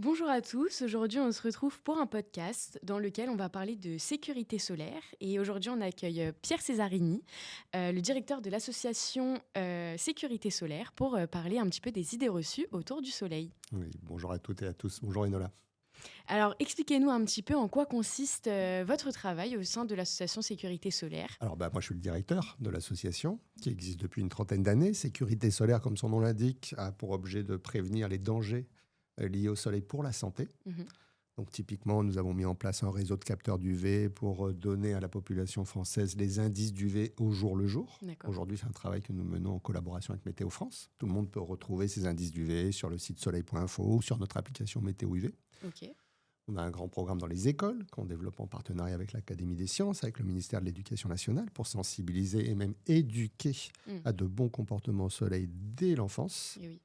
Bonjour à tous, aujourd'hui on se retrouve pour un podcast dans lequel on va parler de sécurité solaire et aujourd'hui on accueille Pierre Cesarini, le directeur de l'association Sécurité solaire pour parler un petit peu des idées reçues autour du soleil. Oui, bonjour à toutes et à tous. Bonjour Enola. Alors expliquez-nous un petit peu en quoi consiste votre travail au sein de l'association Sécurité solaire. Moi je suis le directeur de l'association qui existe depuis une trentaine d'années. Sécurité solaire, comme son nom l'indique, a pour objet de prévenir les dangers liés au soleil pour la santé. Mhm. Donc typiquement, nous avons mis en place un réseau de capteurs d'UV pour donner à la population française les indices d'UV au jour le jour. D'accord, Aujourd'hui, c'est un travail que nous menons en collaboration avec Météo France. Tout le monde peut retrouver ces indices d'UV sur le site soleil.info ou sur notre application Météo UV. ok. On a un grand programme dans les écoles qu'on développe en partenariat avec l'Académie des sciences, avec le ministère de l'Éducation nationale, pour sensibiliser et même éduquer Mm. à de bons comportements au soleil dès l'enfance. Et oui,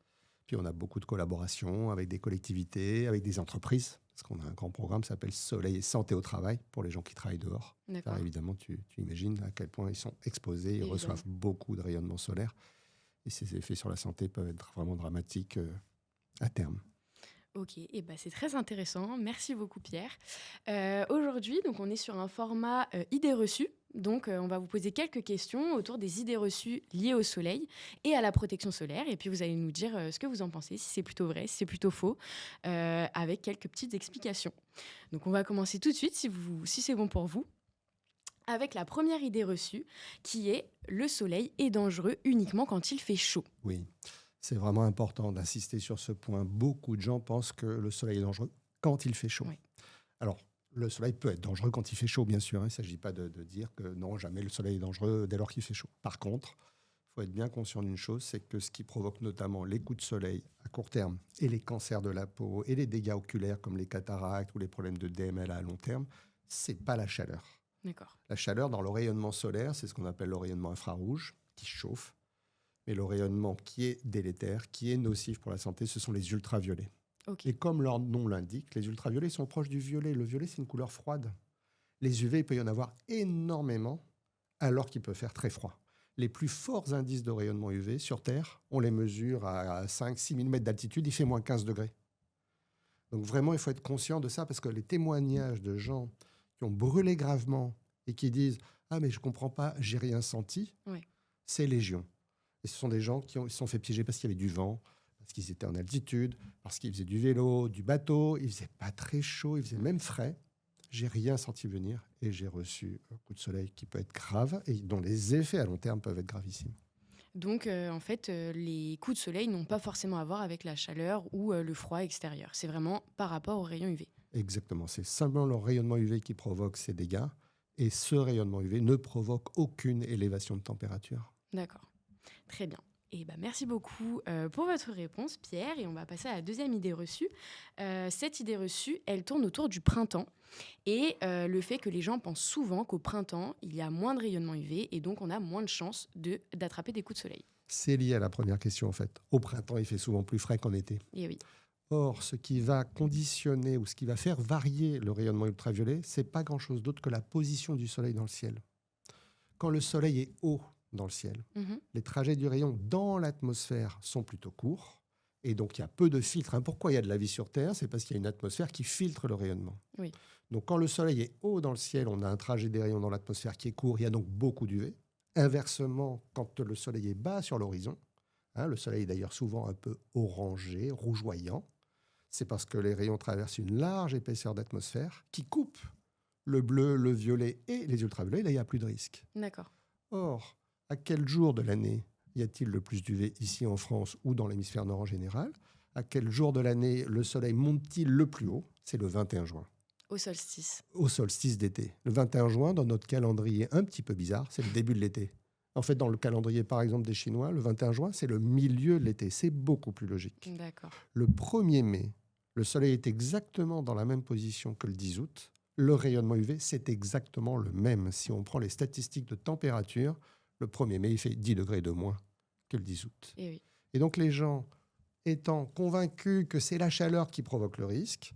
Puis on a beaucoup de collaborations avec des collectivités, avec des entreprises, parce qu'on a un grand programme qui s'appelle Soleil et santé au travail pour les gens qui travaillent dehors. Car d'accord, évidemment, tu imagines à quel point ils sont exposés, ils évidemment. reçoivent beaucoup de rayonnement solaire. Et ces effets sur la santé peuvent être vraiment dramatiques à terme. Ok, et ben c'est très intéressant. Merci beaucoup Pierre. Aujourd'hui, donc on est sur un format idées reçues. Donc on va vous poser quelques questions autour des idées reçues liées au soleil et à la protection solaire. Et puis vous allez nous dire ce que vous en pensez, si c'est plutôt vrai, si c'est plutôt faux, avec quelques petites explications. Donc on va commencer tout de suite, si c'est bon pour vous, avec la première idée reçue, qui est le soleil est dangereux uniquement quand il fait chaud. Oui, c'est vraiment important d'insister sur ce point. Beaucoup de gens pensent que le soleil est dangereux quand il fait chaud. Oui. Alors, le soleil peut être dangereux quand il fait chaud, bien sûr. Il ne s'agit pas de dire que non, jamais le soleil est dangereux dès lors qu'il fait chaud. Par contre, il faut être bien conscient d'une chose, c'est que ce qui provoque notamment les coups de soleil à court terme et les cancers de la peau et les dégâts oculaires comme les cataractes ou les problèmes de DMLA à long terme, c'est pas la chaleur. D'accord. La chaleur dans le rayonnement solaire, c'est ce qu'on appelle le rayonnement infrarouge, qui chauffe. Mais le rayonnement qui est délétère, qui est nocif pour la santé, ce sont les ultraviolets. Ok. Et comme leur nom l'indique, les ultraviolets sont proches du violet. Le violet, c'est une couleur froide. Les UV, il peut y en avoir énormément, alors qu'il peut faire très froid. Les plus forts indices de rayonnement UV sur Terre, on les mesure à 5-6 000 mètres d'altitude, il fait moins 15 degrés. Donc vraiment, il faut être conscient de ça, parce que les témoignages de gens qui ont brûlé gravement et qui disent « Ah, mais je ne comprends pas, j'ai rien senti Ouais. », c'est légion. Et ce sont des gens qui se sont fait piéger parce qu'il y avait du vent, parce qu'ils étaient en altitude, parce qu'ils faisaient du vélo, du bateau. Il faisait pas très chaud, il faisait même frais. J'ai rien senti venir et j'ai reçu un coup de soleil qui peut être grave et dont les effets à long terme peuvent être gravissimes. Donc, en fait, les coups de soleil n'ont pas forcément à voir avec la chaleur ou le froid extérieur. C'est vraiment par rapport aux rayons UV. Exactement. C'est simplement le rayonnement UV qui provoque ces dégâts. Et ce rayonnement UV ne provoque aucune élévation de température. D'accord. Très bien. Et ben, merci beaucoup pour votre réponse, Pierre. Et on va passer à la deuxième idée reçue. Cette idée reçue, elle tourne autour du printemps et le fait que les gens pensent souvent qu'au printemps, il y a moins de rayonnement UV et donc on a moins de chances d'attraper des coups de soleil. C'est lié à la première question, en fait. Au printemps, il fait souvent plus frais qu'en été. Et oui. Or, ce qui va conditionner ou ce qui va faire varier le rayonnement ultraviolet, c'est pas grand-chose d'autre que la position du soleil dans le ciel. Quand le soleil est haut dans le ciel, Mhm. les trajets du rayon dans l'atmosphère sont plutôt courts. Et donc, il y a peu de filtres. Pourquoi il y a de la vie sur Terre? C'est parce qu'il y a une atmosphère qui filtre le rayonnement. Oui. Donc, quand le soleil est haut dans le ciel, on a un trajet des rayons dans l'atmosphère qui est court. Il y a donc beaucoup d'UV. Inversement, quand le soleil est bas sur l'horizon, le soleil est d'ailleurs souvent un peu orangé, rougeoyant, c'est parce que les rayons traversent une large épaisseur d'atmosphère qui coupe le bleu, le violet et les ultraviolets. Là, il n'y a plus de risque. D'accord. Or, à quel jour de l'année y a-t-il le plus d'UV ici en France ou dans l'hémisphère nord en général? À quel jour de l'année le soleil monte-t-il le plus haut? C'est le 21 juin, Au solstice. au solstice d'été. Le 21 juin, dans notre calendrier un petit peu bizarre, c'est le début de l'été. En fait, dans le calendrier, par exemple, des Chinois, le 21 juin, c'est le milieu de l'été. C'est beaucoup plus logique. D'accord. Le 1er mai, le soleil est exactement dans la même position que le 10 août. Le rayonnement UV, c'est exactement le même. Si on prend les statistiques de température, le 1er mai, il fait 10 degrés de moins que le 10 août. Et oui. Et donc les gens, étant convaincus que c'est la chaleur qui provoque le risque,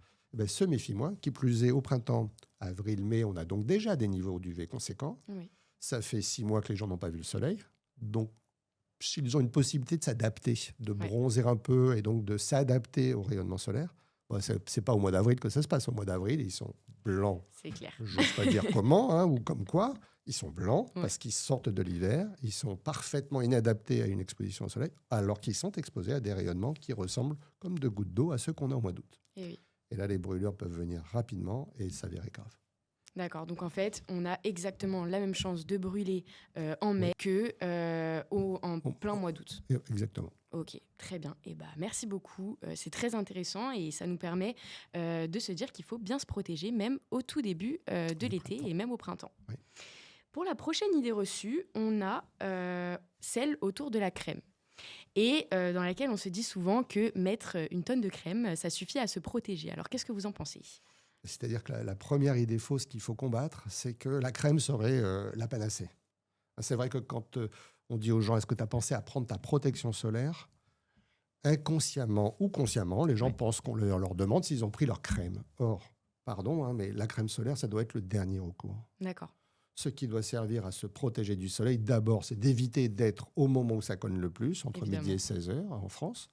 se méfient moins. Qui plus est, au printemps, avril, mai, on a donc déjà des niveaux d'UV conséquents. Oui. Ça fait 6 mois que les gens n'ont pas vu le soleil. Donc, s'ils ont une possibilité de s'adapter, de Ouais. bronzer un peu et donc de s'adapter au rayonnement solaire, Bon, c'est pas au mois d'avril que ça se passe. Au mois d'avril, ils sont blancs. C'est clair. Je n'ose pas dire comment, hein, ou comme quoi. Ils sont blancs Ouais. parce qu'ils sortent de l'hiver. Ils sont parfaitement inadaptés à une exposition au soleil, alors qu'ils sont exposés à des rayonnements qui ressemblent comme de gouttes d'eau à ceux qu'on a au mois d'août. Et oui. Et là, les brûlures peuvent venir rapidement et s'avérer graves. D'accord, donc en fait, on a exactement la même chance de brûler en mai que en plein mois d'août. Exactement. Ok, très bien. Et merci beaucoup. C'est très intéressant et ça nous permet de se dire qu'il faut bien se protéger, même au tout début de l'été et même au printemps. Oui. Pour la prochaine idée reçue, on a celle autour de la crème. Et dans laquelle on se dit souvent que mettre une tonne de crème, ça suffit à se protéger. Alors, qu'est-ce que vous en pensez ? C'est-à-dire que la première idée fausse qu'il faut combattre, c'est que la crème serait la panacée. C'est vrai que quand on dit aux gens, est-ce que tu as pensé à prendre ta protection solaire ? Inconsciemment ou consciemment, les gens pensent qu'on leur demande s'ils ont pris leur crème. Or, pardon, hein, mais la crème solaire, ça doit être le dernier recours. D'accord. Ce qui doit servir à se protéger du soleil, d'abord, c'est d'éviter d'être au moment où ça cogne le plus, entre midi et 16h en France,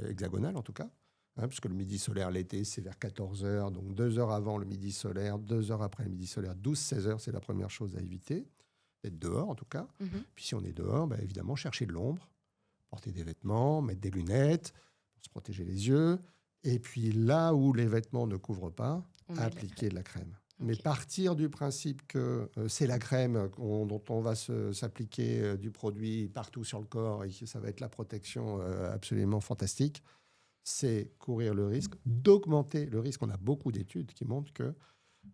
hexagonale en tout cas, hein, puisque le midi solaire l'été, c'est vers 14h, donc 2 heures avant le midi solaire, 2 heures après le midi solaire, 12-16h, c'est la première chose à éviter, d'être dehors en tout cas. Puis si on est dehors, évidemment, chercher de l'ombre, porter des vêtements, mettre des lunettes, pour se protéger les yeux, et puis là où les vêtements ne couvrent pas, appliquer de la crème. Okay. Mais partir du principe que c'est la crème dont on va s'appliquer du produit partout sur le corps et que ça va être la protection absolument fantastique, c'est courir le risque d'augmenter le risque. On a beaucoup d'études qui montrent que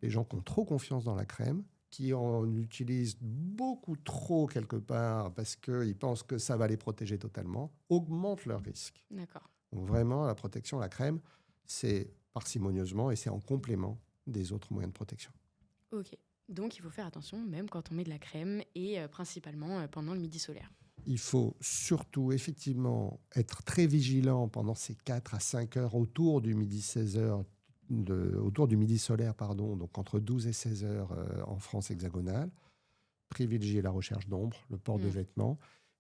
les gens qui ont trop confiance dans la crème, qui en utilisent beaucoup trop quelque part parce qu'ils pensent que ça va les protéger totalement, augmentent leur risque. D'accord. Donc vraiment, la protection, la crème, c'est parcimonieusement et c'est en complément des autres moyens de protection. Ok, donc il faut faire attention même quand on met de la crème et principalement pendant le midi solaire. Il faut surtout effectivement être très vigilant pendant ces 4 à 5 heures autour du midi 16h, autour du midi solaire, donc entre 12 et 16 heures en France hexagonale. Privilégier la recherche d'ombre, le port de vêtements.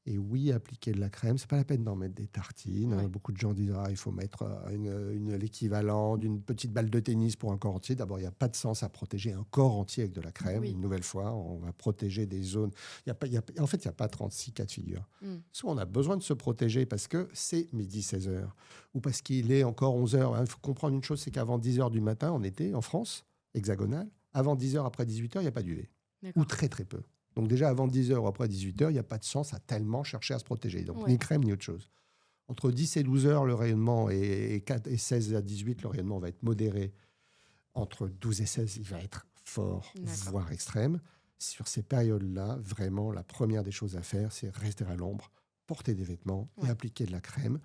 Et oui, appliquer de la crème, c'est pas la peine d'en mettre des tartines. Ouais. Beaucoup de gens disent il faut mettre l'équivalent d'une petite balle de tennis pour un corps entier. D'abord, il n'y a pas de sens à protéger un corps entier avec de la crème. Une nouvelle fois, on va protéger des zones. En fait, il n'y a pas 36 cas de figure. Soit on a besoin de se protéger parce que c'est midi 16h ou parce qu'il est encore 11h. Il faut comprendre une chose, c'est qu'avant 10h du matin, en été, en France, hexagonale, avant 10h, après 18h, il n'y a pas d'UV. Ou très, très peu. Donc déjà, avant 10h ou après 18h, il n'y a pas de sens à tellement chercher à se protéger. Donc ni crème, ni autre chose. Entre 10 et 12 heures, le rayonnement, et 16 à 18, le rayonnement va être modéré. Entre 12 et 16, il va être fort, voire extrême. Sur ces périodes-là, vraiment, la première des choses à faire, c'est rester à l'ombre, porter des vêtements et appliquer de la crème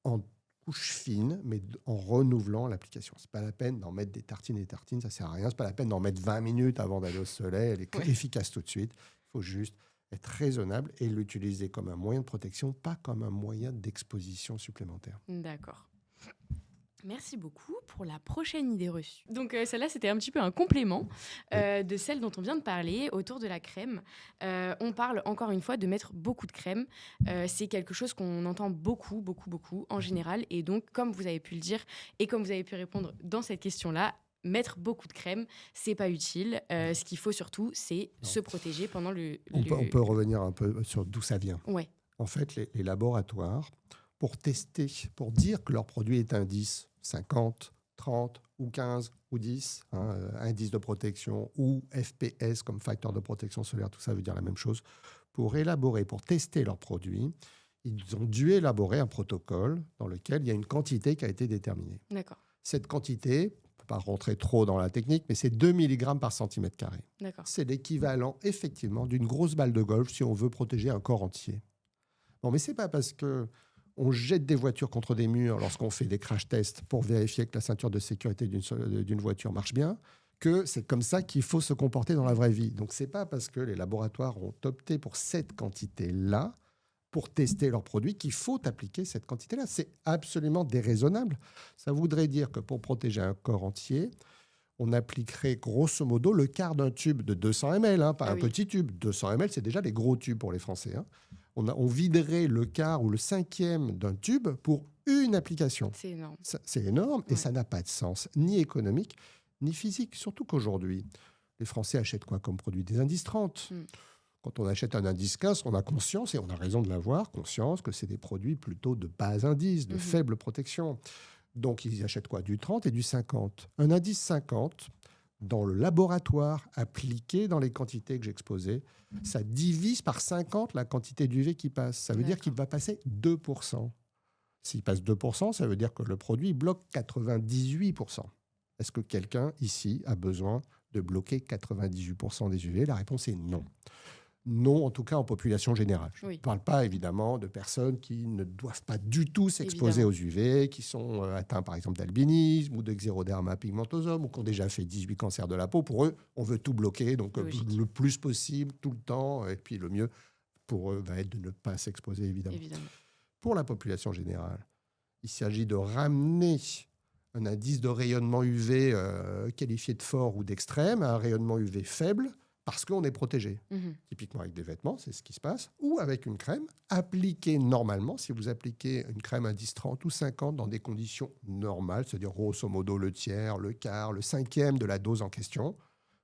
en couche fine, mais en renouvelant l'application. Ce n'est pas la peine d'en mettre des tartines et des tartines, ça ne sert à rien. Ce n'est pas la peine d'en mettre 20 minutes avant d'aller au soleil. Elle est efficace tout de suite. Il faut juste être raisonnable et l'utiliser comme un moyen de protection, pas comme un moyen d'exposition supplémentaire. D'accord. Merci beaucoup pour la prochaine idée reçue. Donc celle-là, c'était un petit peu un complément de celle dont on vient de parler autour de la crème. On parle encore une fois de mettre beaucoup de crème. C'est quelque chose qu'on entend beaucoup en général. Et donc, comme vous avez pu le dire et comme vous avez pu répondre dans cette question-là, mettre beaucoup de crème, c'est pas utile. Ce qu'il faut surtout, c'est se protéger pendant On peut revenir un peu sur d'où ça vient. Ouais. En fait, les laboratoires, pour tester, pour dire que leur produit est un 10, 50, 30 ou 15 ou 10, indice de protection ou FPS comme facteur de protection solaire, tout ça veut dire la même chose. Pour tester leur produit, ils ont dû élaborer un protocole dans lequel il y a une quantité qui a été déterminée. D'accord. Cette quantité, on ne peut pas rentrer trop dans la technique, mais c'est 2 mg par centimètre carré. D'accord. C'est l'équivalent effectivement d'une grosse balle de golf si on veut protéger un corps entier. Bon, mais ce n'est pas parce que on jette des voitures contre des murs lorsqu'on fait des crash tests pour vérifier que la ceinture de sécurité d'une voiture marche bien, que c'est comme ça qu'il faut se comporter dans la vraie vie. Donc, ce n'est pas parce que les laboratoires ont opté pour cette quantité-là, pour tester leurs produits, qu'il faut appliquer cette quantité-là. C'est absolument déraisonnable. Ça voudrait dire que pour protéger un corps entier, on appliquerait grosso modo le quart d'un tube de 200 ml, pas un petit tube. 200 ml, c'est déjà des gros tubes pour les Français. On viderait le quart ou le cinquième d'un tube pour une application. C'est énorme. C'est énorme et Ouais. ça n'a pas de sens, ni économique, ni physique. Surtout qu'aujourd'hui, les Français achètent quoi comme produit? Des indices 30. Mm. Quand on achète un indice 15, on a conscience, et on a raison de l'avoir, conscience que c'est des produits plutôt de bas indice, de faible protection. Donc, ils achètent quoi? Du 30 et du 50. Un indice 50, dans le laboratoire appliqué dans les quantités que j'exposais, ça divise par 50 la quantité d'UV qui passe. Ça veut dire qu'il va passer 2%. S'il passe 2%, ça veut dire que le produit bloque 98%. Est-ce que quelqu'un ici a besoin de bloquer 98% des UV? La réponse est non. Non, en tout cas en population générale. Je ne parle pas évidemment de personnes qui ne doivent pas du tout s'exposer aux UV, qui sont atteints par exemple d'albinisme ou de xéroderma pigmentosum ou qui ont déjà fait 18 cancers de la peau. Pour eux, on veut tout bloquer, donc le plus possible, tout le temps. Et puis le mieux pour eux va être de ne pas s'exposer évidemment. Pour la population générale, il s'agit de ramener un indice de rayonnement UV qualifié de fort ou d'extrême à un rayonnement UV faible, parce qu'on est protégé. Typiquement avec des vêtements, c'est ce qui se passe, ou avec une crème appliquée normalement. Si vous appliquez une crème indice 30 ou 50 dans des conditions normales, c'est-à-dire grosso modo le tiers, le quart, le cinquième de la dose en question,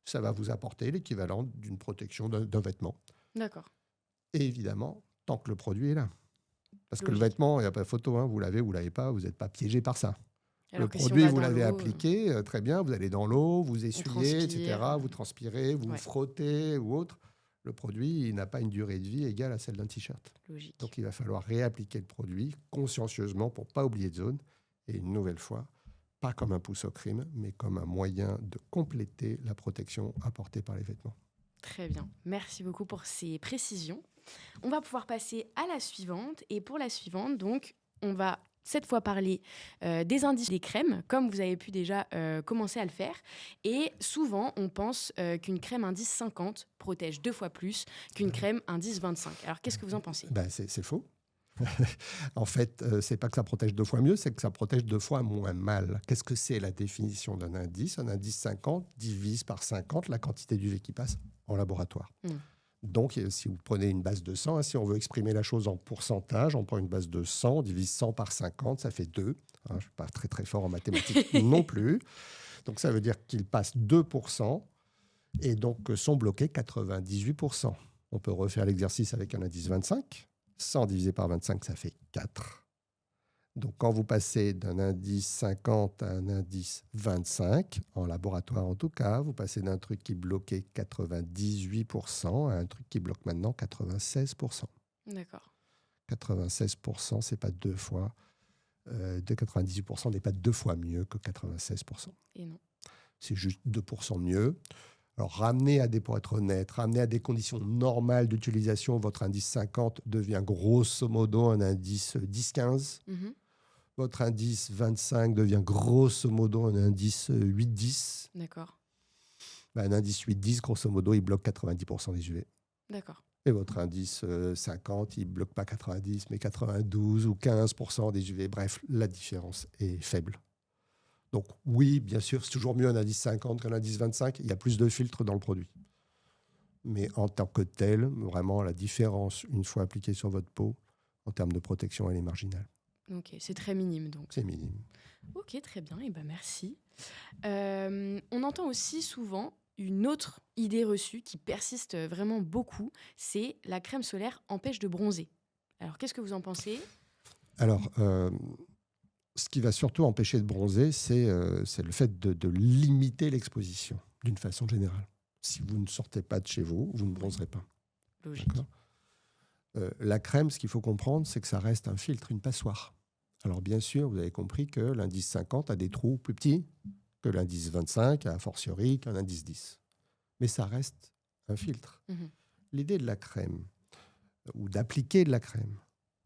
ça va vous apporter l'équivalent d'une protection d'un vêtement. D'accord. Et évidemment, tant que le produit est là. Parce que le vêtement, il n'y a pas photo, hein, vous l'avez ou vous ne l'avez pas, vous n'êtes pas piégé par ça. Alors le produit, si vous l'avez appliqué, très bien, vous allez dans l'eau, vous essuyez, etc., vous transpirez, vous frottez ou autre. Le produit, il n'a pas une durée de vie égale à celle d'un t-shirt. Logique. Donc, il va falloir réappliquer le produit consciencieusement pour ne pas oublier de zone. Et une nouvelle fois, pas comme un pouce au crime, mais comme un moyen de compléter la protection apportée par les vêtements. Très bien. Merci beaucoup pour ces précisions. On va pouvoir passer à la suivante. Et pour la suivante, donc, on va cette fois parler des indices des crèmes, comme vous avez pu déjà commencer à le faire. Et souvent, on pense qu'une crème indice 50 protège 2 fois plus qu'une crème indice 25. Alors, qu'est-ce que vous en pensez? C'est faux. En fait, c'est pas que ça protège 2 fois mieux, c'est que ça protège 2 fois moins mal. Qu'est-ce que c'est la définition d'un indice? Un indice 50 divise par 50 la quantité d'UV qui passe en laboratoire. Donc, si vous prenez une base de 100, si on veut exprimer la chose en pourcentage, on prend une base de 100, on divise 100 par 50, ça fait 2. Je ne suis pas très, très fort en mathématiques non plus. Donc, ça veut dire qu'il passe 2% et donc sont bloqués 98%. On peut refaire l'exercice avec un indice 25. 100 divisé par 25, ça fait 4. Donc, quand vous passez d'un indice 50 à un indice 25, en laboratoire en tout cas, vous passez d'un truc qui bloquait 98% à un truc qui bloque maintenant 96%. D'accord. 96%, c'est pas 2 fois. De 98% n'est pas 2 fois mieux que 96%. Et non. C'est juste 2% mieux. Alors, pour être honnête, ramener à des conditions normales d'utilisation, votre indice 50 devient grosso modo un indice 10-15. Votre indice 25 devient grosso modo un indice 8-10. D'accord. Un indice 8-10, grosso modo, il bloque 90% des UV. D'accord. Et votre indice 50, il ne bloque pas 90, mais 92 ou 15% des UV. Bref, la différence est faible. Donc oui, bien sûr, c'est toujours mieux un indice 50 qu'un indice 25. Il y a plus de filtres dans le produit. Mais en tant que tel, vraiment, la différence, une fois appliquée sur votre peau, en termes de protection, elle est marginale. Ok, c'est très minime donc. C'est minime. Ok, très bien, et merci. On entend aussi souvent une autre idée reçue qui persiste vraiment beaucoup, c'est la crème solaire empêche de bronzer. Alors, qu'est-ce que vous en pensez? Alors, ce qui va surtout empêcher de bronzer, c'est le fait de limiter l'exposition, d'une façon générale. Si vous ne sortez pas de chez vous, vous ne bronzerez pas. Logique. La crème, ce qu'il faut comprendre, c'est que ça reste un filtre, une passoire. Alors, bien sûr, vous avez compris que l'indice 50 a des trous plus petits que l'indice 25, a fortiori qu'un indice 10. Mais ça reste un filtre. L'idée de la crème, ou d'appliquer de la crème,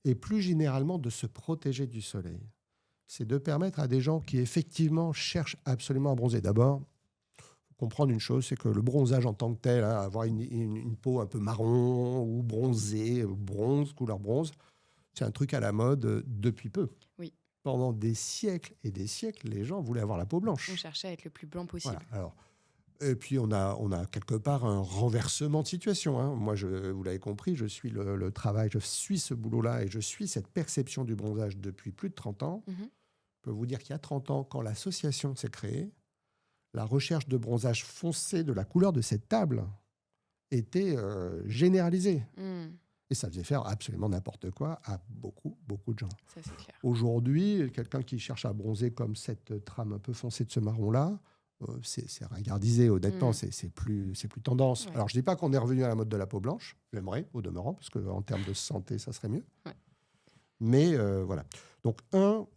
et plus généralement de se protéger du soleil, c'est de permettre à des gens qui, effectivement, cherchent absolument à bronzer. D'abord, il faut comprendre une chose, c'est que le bronzage en tant que tel, avoir une peau un peu marron ou bronzée, couleur bronze, c'est un truc à la mode depuis peu. Oui. Pendant des siècles et des siècles, les gens voulaient avoir la peau blanche. On cherchait à être le plus blanc possible. Voilà. Alors, Et puis, on a quelque part un renversement de situation, hein. Moi, vous l'avez compris, je suis le travail, je suis ce boulot-là et je suis cette perception du bronzage depuis plus de 30 ans. Mhm. Je peux vous dire qu'il y a 30 ans, quand l'association s'est créée, la recherche de bronzage foncé de la couleur de cette table était généralisée. Mm. Et ça faisait faire absolument n'importe quoi à beaucoup, beaucoup de gens. Ça, c'est clair. Aujourd'hui, quelqu'un qui cherche à bronzer comme cette trame un peu foncée de ce marron-là, c'est ringardisé, honnêtement, c'est plus tendance. Ouais. Alors, je ne dis pas qu'on est revenu à la mode de la peau blanche, j'aimerais, au demeurant, parce qu'en termes de santé, ça serait mieux. Ouais. Mais voilà. Donc,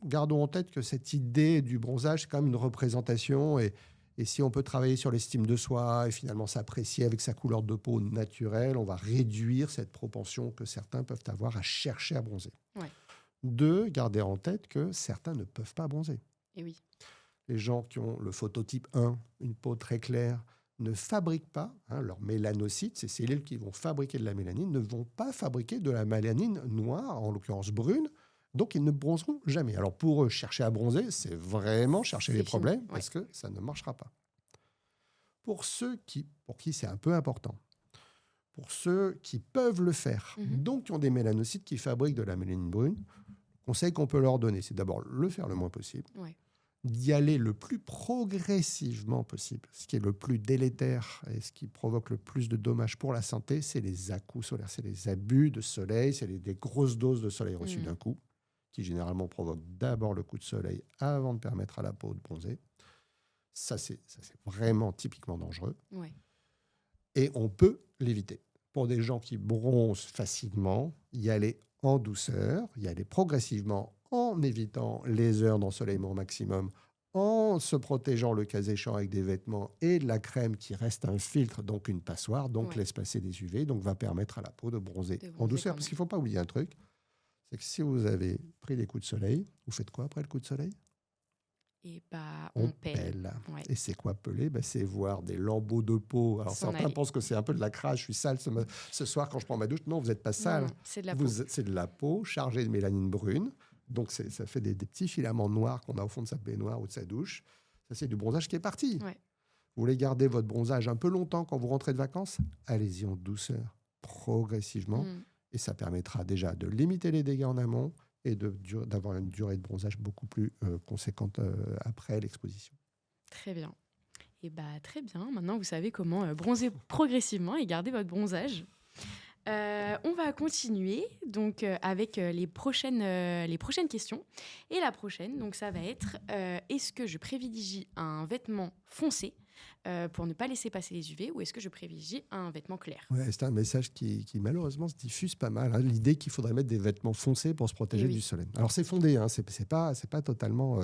gardons en tête que cette idée du bronzage, c'est quand même une représentation. Et si on peut travailler sur l'estime de soi et finalement s'apprécier avec sa couleur de peau naturelle, on va réduire cette propension que certains peuvent avoir à chercher à bronzer. Ouais. 2, gardez en tête que certains ne peuvent pas bronzer. Et oui. Les gens qui ont le phototype 1, une peau très claire, ne fabriquent pas, leurs mélanocytes, ces cellules qui vont fabriquer de la mélanine, ne vont pas fabriquer de la mélanine noire, en l'occurrence brune, donc ils ne bronzeront jamais. Alors pour eux, chercher à bronzer, c'est vraiment chercher les problèmes, ouais. parce que ça ne marchera pas. Pour ceux pour qui c'est un peu important, pour ceux qui peuvent le faire, donc qui ont des mélanocytes qui fabriquent de la mélanine brune, le conseil qu'on peut leur donner, c'est d'abord le faire le moins possible, d'y aller le plus progressivement possible. Ce qui est le plus délétère et ce qui provoque le plus de dommages pour la santé, c'est les à-coups solaires, c'est les abus de soleil, c'est des grosses doses de soleil reçues d'un coup, qui généralement provoquent d'abord le coup de soleil avant de permettre à la peau de bronzer. Ça, c'est vraiment typiquement dangereux. Ouais. Et on peut l'éviter. Pour des gens qui bronzent facilement, y aller en douceur, y aller progressivement en évitant les heures d'ensoleillement maximum, en se protégeant le cas échéant avec des vêtements et de la crème qui reste un filtre, donc une passoire, donc laisse passer des UV, donc va permettre à la peau de bronzer en douceur. Parce qu'il ne faut pas oublier un truc, c'est que si vous avez pris des coups de soleil, vous faites quoi après le coup de soleil ? Et on pèle. Ouais. Et c'est quoi peler ? C'est voir des lambeaux de peau. Alors certains pensent que c'est un peu de la crasse, je suis sale ce soir quand je prends ma douche. Non, vous n'êtes pas sale. Non, c'est de la peau. C'est de la peau chargée de mélanine brune. Donc ça fait des petits filaments noirs qu'on a au fond de sa baignoire ou de sa douche. Ça, c'est du bronzage qui est parti. Ouais. Vous voulez garder votre bronzage un peu longtemps quand vous rentrez de vacances ? Allez-y en douceur, progressivement. Et ça permettra déjà de limiter les dégâts en amont et d'avoir une durée de bronzage beaucoup plus conséquente après l'exposition. Très bien. Et très bien. Maintenant, vous savez comment bronzer progressivement et garder votre bronzage. On va continuer donc avec les prochaines questions. Et la prochaine, donc ça va être est-ce que je privilégie un vêtement foncé pour ne pas laisser passer les UV ou est-ce que je privilégie un vêtement clair ? Ouais, c'est un message qui malheureusement se diffuse pas mal. L'idée qu'il faudrait mettre des vêtements foncés pour se protéger du soleil. Alors c'est fondé, c'est pas totalement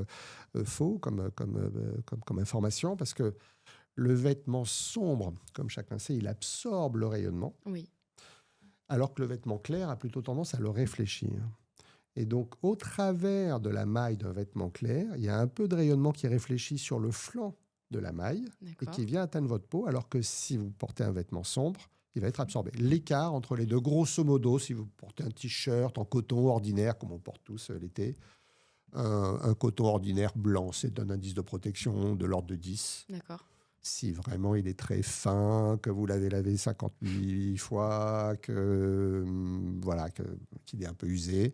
faux comme information parce que le vêtement sombre, comme chacun sait, il absorbe le rayonnement. Oui. Alors que le vêtement clair a plutôt tendance à le réfléchir. Et donc, au travers de la maille d'un vêtement clair, il y a un peu de rayonnement qui réfléchit sur le flanc de la maille et qui vient atteindre votre peau, alors que si vous portez un vêtement sombre, il va être absorbé. L'écart entre les deux, grosso modo, si vous portez un t-shirt en coton ordinaire, comme on porte tous l'été, un coton ordinaire blanc, c'est un indice de protection de l'ordre de 10. D'accord. Si vraiment il est très fin, que vous l'avez lavé 58 fois, qu'il est un peu usé,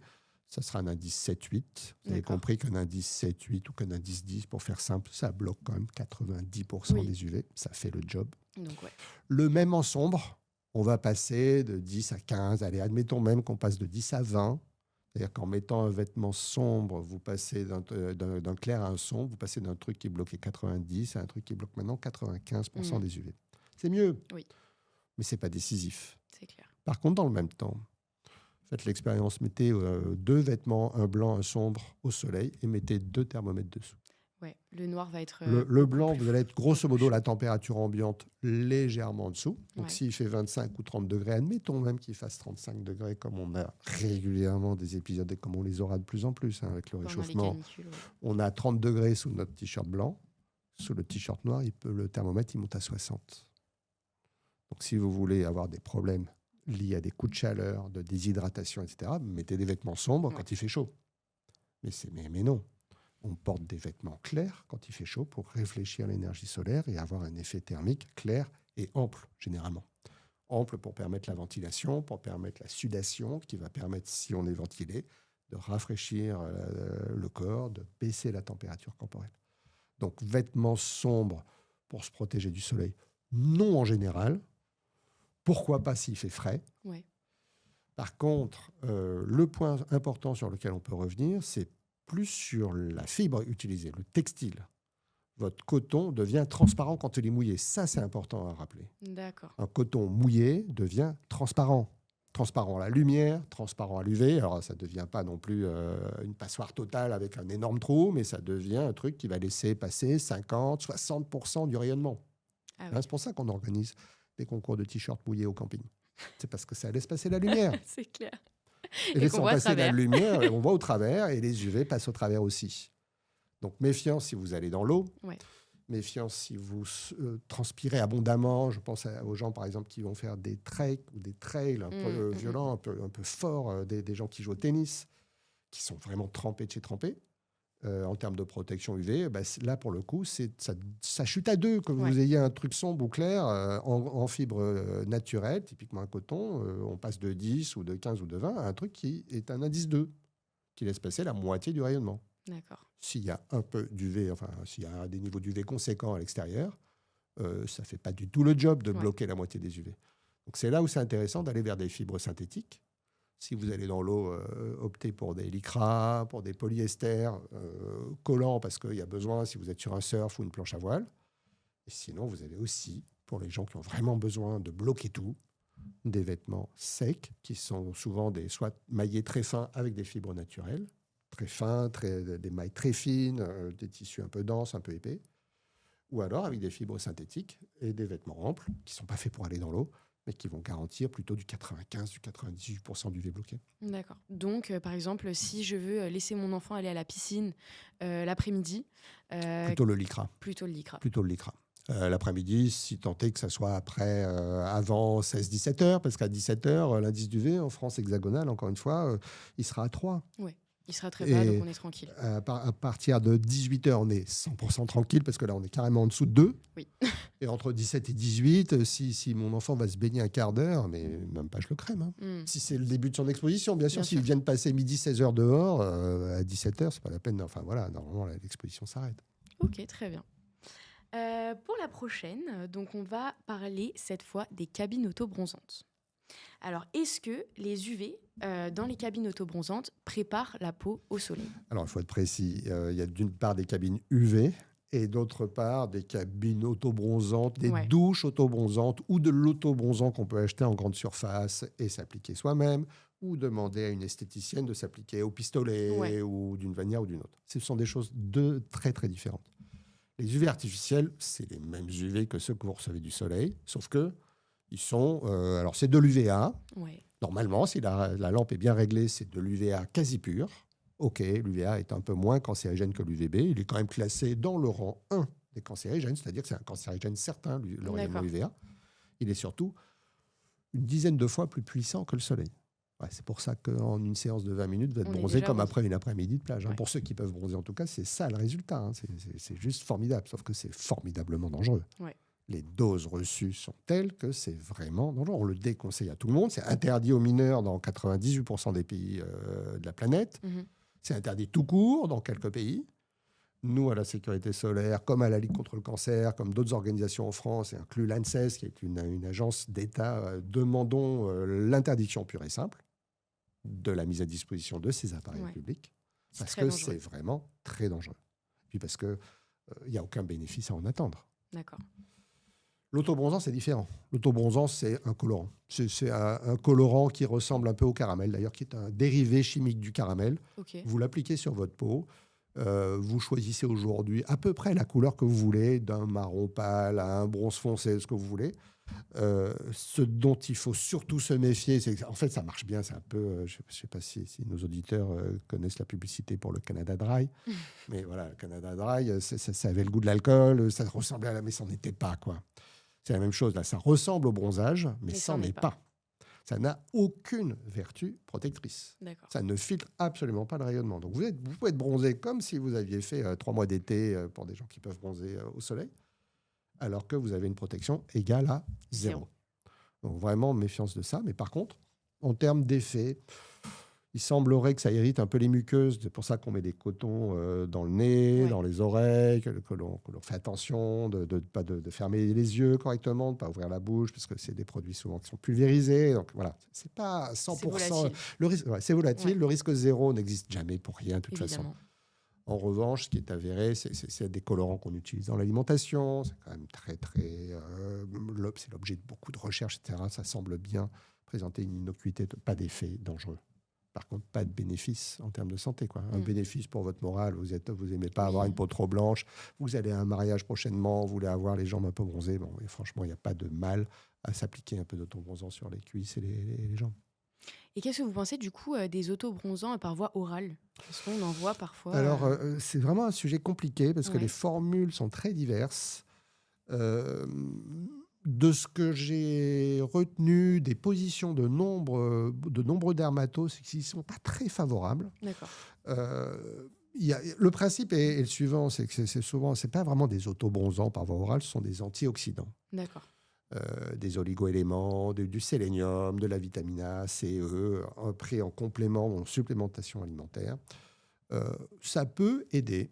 ça sera un indice 7-8. Vous avez compris qu'un indice 7-8 ou qu'un indice 10, pour faire simple, ça bloque quand même 90% des UV. Ça fait le job. Donc, le même en sombre, on va passer de 10 à 15. Allez, admettons même qu'on passe de 10 à 20. C'est-à-dire qu'en mettant un vêtement sombre, vous passez d'un clair à un sombre, vous passez d'un truc qui bloquait 90 à un truc qui bloque maintenant 95% des UV. C'est mieux, mais ce n'est pas décisif. C'est clair. Par contre, dans le même temps, faites l'expérience, mettez 2 vêtements, un blanc, un sombre, au soleil et mettez 2 thermomètres dessous. Ouais, le noir va être... le blanc, vous allez être grosso modo la température ambiante légèrement en dessous. Donc s'il fait 25 ou 30 degrés, admettons même qu'il fasse 35 degrés, comme on a régulièrement des épisodes et comme on les aura de plus en plus avec le réchauffement. On a 30 degrés sous notre t-shirt blanc. Sous le t-shirt noir, le thermomètre il monte à 60. Donc si vous voulez avoir des problèmes liés à des coups de chaleur, de déshydratation, etc., mettez des vêtements sombres quand il fait chaud. Mais non. On porte des vêtements clairs quand il fait chaud pour réfléchir l'énergie solaire et avoir un effet thermique clair et ample, généralement. Ample pour permettre la ventilation, pour permettre la sudation, qui va permettre, si on est ventilé, de rafraîchir le corps, de baisser la température corporelle. Donc, vêtements sombres pour se protéger du soleil, non en général. Pourquoi pas s'il fait frais? Ouais. Par contre, le point important sur lequel on peut revenir, c'est plus sur la fibre utilisée, le textile. Votre coton devient transparent quand il est mouillé. Ça, c'est important à rappeler. D'accord. Un coton mouillé devient transparent. Transparent à la lumière, transparent à l'UV. Alors, ça ne devient pas non plus une passoire totale avec un énorme trou, mais ça devient un truc qui va laisser passer 50-60% du rayonnement. Ah oui. C'est pour ça qu'on organise des concours de t-shirts mouillés au camping. C'est parce que ça laisse passer la lumière. C'est clair. Et laissant qu'on voit à passer la travers. lumière, on voit au travers et les UV passent au travers aussi. Donc, méfiance si vous allez dans l'eau. Ouais. Méfiance si vous transpirez abondamment. Je pense aux gens, par exemple, qui vont faire des treks ou des trails un peu violents, un peu forts, des gens qui jouent au tennis, qui sont vraiment trempés de chez trempés. En termes de protection UV, là, pour le coup, ça chute à deux. Que vous ayez un truc sombre ou clair en fibre naturelle, typiquement un coton, on passe de 10 ou de 15 ou de 20 à un truc qui est un indice 2, qui laisse passer la moitié du rayonnement. D'accord. S'il y a un peu d'UV, enfin, s'il y a des niveaux d'UV conséquents à l'extérieur, ça ne fait pas du tout le job de bloquer la moitié des UV. Donc, c'est là où c'est intéressant d'aller vers des fibres synthétiques. Si vous allez dans l'eau, optez pour des lycras, pour des polyesters collants, parce qu'il y a besoin si vous êtes sur un surf ou une planche à voile. Et sinon, vous avez aussi, pour les gens qui ont vraiment besoin de bloquer tout, des vêtements secs, qui sont souvent soit maillés très fins avec des fibres naturelles, très fins, des mailles très fines, des tissus un peu denses, un peu épais, ou alors avec des fibres synthétiques et des vêtements amples, qui ne sont pas faits pour aller dans l'eau, mais qui vont garantir plutôt du 95, du 98% d'UV bloqué. D'accord. Donc, par exemple, si je veux laisser mon enfant aller à la piscine l'après-midi... Plutôt le lycra. Plutôt le lycra. Plutôt le lycra. L'après-midi, si tant est que ça soit avant 16-17 heures, parce qu'à 17 heures, l'indice d'UV en France hexagonale, encore une fois, il sera à 3. Oui, il sera très bas, donc on est tranquille. À partir de 18 heures, on est 100% tranquille, parce que là, on est carrément en dessous de 2. Oui. Et entre 17 et 18, si mon enfant va se baigner un quart d'heure, mais même pas je le crème. Si c'est le début de son exposition, bien sûr, s'il vient de passer midi 16 heures dehors, à 17 heures, c'est pas la peine. Enfin voilà, normalement, l'exposition s'arrête. Ok, très bien. Pour la prochaine, donc on va parler cette fois des cabines autobronzantes. Alors, est-ce que les UV dans les cabines autobronzantes préparent la peau au soleil? Alors, il faut être précis. Il y a d'une part des cabines UV et d'autre part des cabines autobronzantes, des douches autobronzantes ou de l'autobronzant qu'on peut acheter en grande surface et s'appliquer soi-même, ou demander à une esthéticienne de s'appliquer au pistolet ou d'une manière ou d'une autre. Ce sont des choses très, très différentes. Les UV artificiels, c'est les mêmes UV que ceux que vous recevez du soleil, sauf que ils sont... alors, c'est de l'UVA. Ouais. Normalement, si la lampe est bien réglée, c'est de l'UVA quasi pur. OK, l'UVA est un peu moins cancérigène que l'UVB. Il est quand même classé dans le rang 1 des cancérigènes, c'est-à-dire que c'est un cancérigène certain, le rayonnement UVA. Il est surtout une dizaine de fois plus puissant que le soleil. Ouais, c'est pour ça qu'en une séance de 20 minutes, vous êtes bronzé comme après une après-midi de plage. Pour ceux qui peuvent bronzer, en tout cas, c'est ça le résultat. C'est juste formidable, sauf que c'est formidablement dangereux. Ouais. Les doses reçues sont telles que c'est vraiment dangereux. On le déconseille à tout le monde. C'est interdit aux mineurs dans 98% des pays de la planète. C'est interdit tout court dans quelques pays. Nous, à la Sécurité solaire, comme à la Ligue contre le cancer, comme d'autres organisations en France, et inclus l'ANSES, qui est une agence d'État, demandons l'interdiction pure et simple de la mise à disposition de ces appareils publics, parce que c'est vraiment très dangereux. Puis parce qu'il n'y a aucun bénéfice à en attendre. D'accord. L'autobronzant, c'est différent. L'autobronzant, c'est un colorant. C'est un colorant qui ressemble un peu au caramel, d'ailleurs, qui est un dérivé chimique du caramel. Okay. Vous l'appliquez sur votre peau. Vous choisissez aujourd'hui à peu près la couleur que vous voulez, d'un marron pâle à un bronze foncé, ce que vous voulez. Ce dont il faut surtout se méfier, c'est qu'en fait, ça marche bien. C'est un peu, je ne sais pas si nos auditeurs connaissent la publicité pour le Canada Dry, mais voilà, le Canada Dry, ça avait le goût de l'alcool, ça ressemblait à mais ça n'en était pas, quoi. C'est la même chose, là, ça ressemble au bronzage, mais ça n'en est pas. Ça n'a aucune vertu protectrice. D'accord. Ça ne filtre absolument pas le rayonnement. Donc vous pouvez être bronzé comme si vous aviez fait 3 mois d'été pour des gens qui peuvent bronzer au soleil, alors que vous avez une protection égale à 0. Donc vraiment, méfiance de ça. Mais par contre, en termes d'effet, il semblerait que ça irrite un peu les muqueuses. C'est pour ça qu'on met des cotons dans le nez, dans les oreilles, que l'on fait attention de fermer les yeux correctement, de ne pas ouvrir la bouche, parce que c'est des produits souvent qui sont pulvérisés. Donc voilà, c'est pas 100%. Le risque, c'est volatile. Le risque 0 n'existe jamais pour rien, de toute façon. En revanche, ce qui est avéré, c'est des colorants qu'on utilise dans l'alimentation. C'est quand même très, très... c'est l'objet de beaucoup de recherches, etc. Ça semble bien présenter une innocuité, pas d'effet dangereux. Par contre, pas de bénéfice en termes de santé, quoi. Un bénéfice pour votre morale, vous n'aimez pas avoir une peau trop blanche, vous allez à un mariage prochainement, vous voulez avoir les jambes un peu bronzées. Bon, et franchement, il n'y a pas de mal à s'appliquer un peu d'autobronzant sur les cuisses et les jambes. Et qu'est-ce que vous pensez du coup des autobronzants par voie orale? Parce qu'on en voit parfois. Alors, c'est vraiment un sujet compliqué parce que les formules sont très diverses. De ce que j'ai retenu des positions de nombreux dermatos, c'est qu'ils ne sont pas très favorables. D'accord. Le principe est le suivant, c'est que c'est pas vraiment des autobronzants par voie orale, ce sont des antioxydants. D'accord. Des oligoéléments, du sélénium, de la vitamine A, C, E, pris en complément, en supplémentation alimentaire. Ça peut aider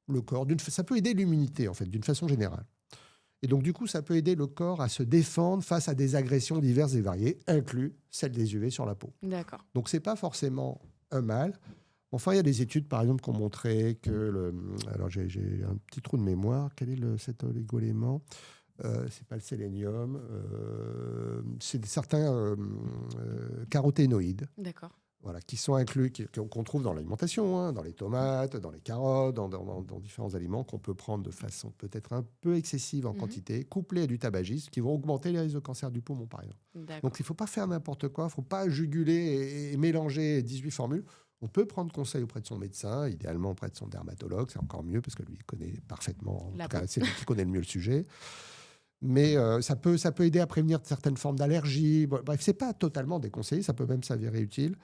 le corps, ça peut aider l'immunité en fait, d'une façon générale. Et donc, du coup, ça peut aider le corps à se défendre face à des agressions diverses et variées, inclus celles des UV sur la peau. D'accord. Donc, ce n'est pas forcément un mal. Enfin, il y a des études, par exemple, qui ont montré que... Alors, j'ai un petit trou de mémoire. Quel est cet oligoélément ? C'est pas le sélénium. C'est certains caroténoïdes. D'accord. Voilà, qui sont inclus, qu'on trouve dans l'alimentation, dans les tomates, dans les carottes, dans différents aliments qu'on peut prendre de façon peut-être un peu excessive en quantité, couplés à du tabagisme, qui vont augmenter les risques de cancer du poumon, par exemple. Donc, il ne faut pas faire n'importe quoi, il ne faut pas juguler et mélanger 18 formules. On peut prendre conseil auprès de son médecin, idéalement auprès de son dermatologue, c'est encore mieux, parce que lui, il connaît parfaitement, en tout cas, c'est lui qui connaît le mieux le sujet. Mais ça peut aider à prévenir certaines formes d'allergie. Bref, ce n'est pas totalement déconseillé, ça peut même s'avérer utile.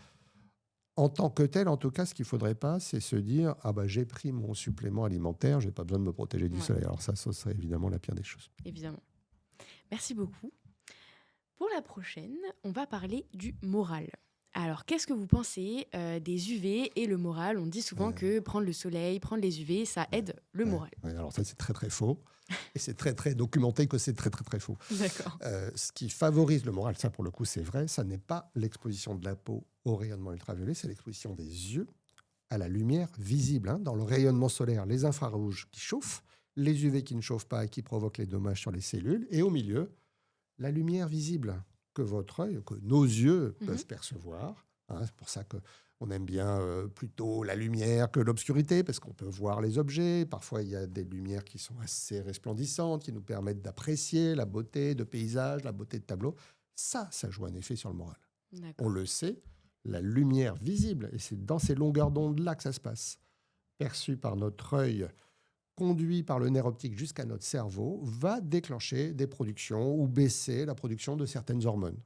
En tant que tel, en tout cas, ce qu'il ne faudrait pas, c'est se dire « Ah bah, j'ai pris mon supplément alimentaire, je n'ai pas besoin de me protéger du soleil. » Alors ça serait évidemment la pire des choses. Évidemment. Merci beaucoup. Pour la prochaine, on va parler du moral. Alors, qu'est-ce que vous pensez des UV et le moral? On dit souvent que prendre le soleil, prendre les UV, ça aide le moral. Alors ça, c'est très, très faux. Et c'est très, très documenté que c'est très, très, très faux. D'accord. Ce qui favorise le moral, ça, pour le coup, c'est vrai, ça n'est pas l'exposition de la peau au rayonnement ultraviolet, c'est l'exposition des yeux à la lumière visible. Dans le rayonnement solaire, les infrarouges qui chauffent, les UV qui ne chauffent pas et qui provoquent les dommages sur les cellules, et au milieu, la lumière visible que votre œil, que nos yeux peuvent percevoir. C'est pour ça qu'on aime bien plutôt la lumière que l'obscurité, parce qu'on peut voir les objets. Parfois, il y a des lumières qui sont assez resplendissantes, qui nous permettent d'apprécier la beauté de paysage, la beauté de tableau. Ça joue un effet sur le moral. On le sait, la lumière visible, et c'est dans ces longueurs d'onde-là que ça se passe, perçue par notre œil, conduit par le nerf optique jusqu'à notre cerveau, va déclencher des productions ou baisser la production de certaines hormones.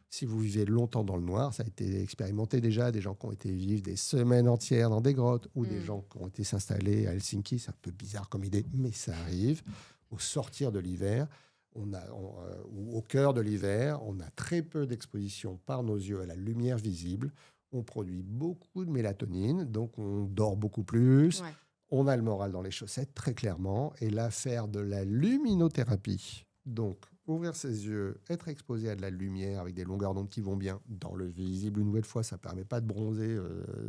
Si vous vivez longtemps dans le noir, ça a été expérimenté déjà, des gens qui ont été vivre des semaines entières dans des grottes ou des gens qui ont été s'installer à Helsinki, c'est un peu bizarre comme idée, mais ça arrive. Au sortir de l'hiver, ou au cœur de l'hiver, on a très peu d'exposition par nos yeux à la lumière visible. On produit beaucoup de mélatonine, donc on dort beaucoup plus. Ouais. On a le moral dans les chaussettes, très clairement. Et l'affaire de la luminothérapie, donc ouvrir ses yeux, être exposé à de la lumière avec des longueurs d'onde qui vont bien dans le visible, une nouvelle fois, ça ne permet pas de bronzer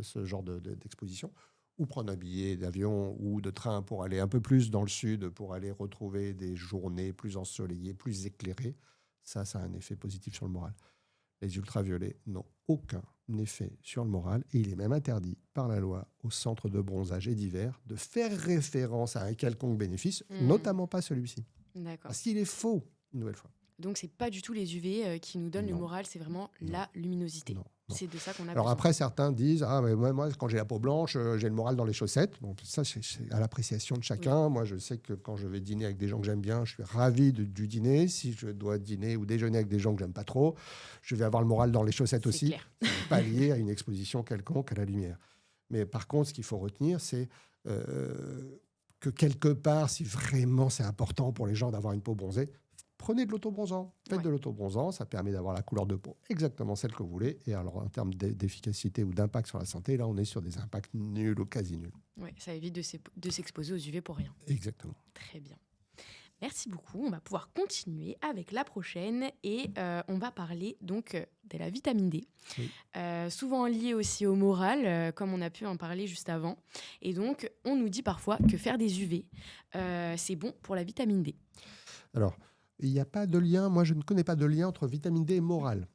ce genre d'exposition. Ou prendre un billet d'avion ou de train pour aller un peu plus dans le sud, pour aller retrouver des journées plus ensoleillées, plus éclairées. Ça a un effet positif sur le moral. Les ultraviolets n'ont aucun effet sur le moral et il est même interdit par la loi aux centres de bronzage et d'hiver de faire référence à un quelconque bénéfice, notamment pas celui-ci. D'accord. Parce qu'il est faux, une nouvelle fois. Donc, ce n'est pas du tout les UV qui nous donnent le moral, c'est vraiment la luminosité. Non. Non. C'est de ça qu'on a Alors besoin. après, certains disent « Ah, mais moi, quand j'ai la peau blanche, j'ai le moral dans les chaussettes. » Bon, ça, c'est à l'appréciation de chacun. Moi, je sais que quand je vais dîner avec des gens que j'aime bien, je suis ravi du dîner. Si je dois dîner ou déjeuner avec des gens que j'aime pas trop, je vais avoir le moral dans les chaussettes C'est aussi, clair. pas lié à une exposition quelconque à la lumière. Mais par contre, ce qu'il faut retenir, c'est que quelque part, si vraiment c'est important pour les gens d'avoir une peau bronzée, prenez de l'autobronzant. Faites de l'autobronzant, ça permet d'avoir la couleur de peau exactement celle que vous voulez. Et alors, en termes d'efficacité ou d'impact sur la santé, là, on est sur des impacts nuls ou quasi nuls. Oui, ça évite de s'exposer aux UV pour rien. Exactement. Très bien. Merci beaucoup. On va pouvoir continuer avec la prochaine et on va parler donc de la vitamine D. Oui. Souvent liée aussi au moral, comme on a pu en parler juste avant. Et donc, on nous dit parfois que faire des UV, c'est bon pour la vitamine D. Alors, il n'y a pas de lien, moi je ne connais pas de lien entre vitamine D et morale.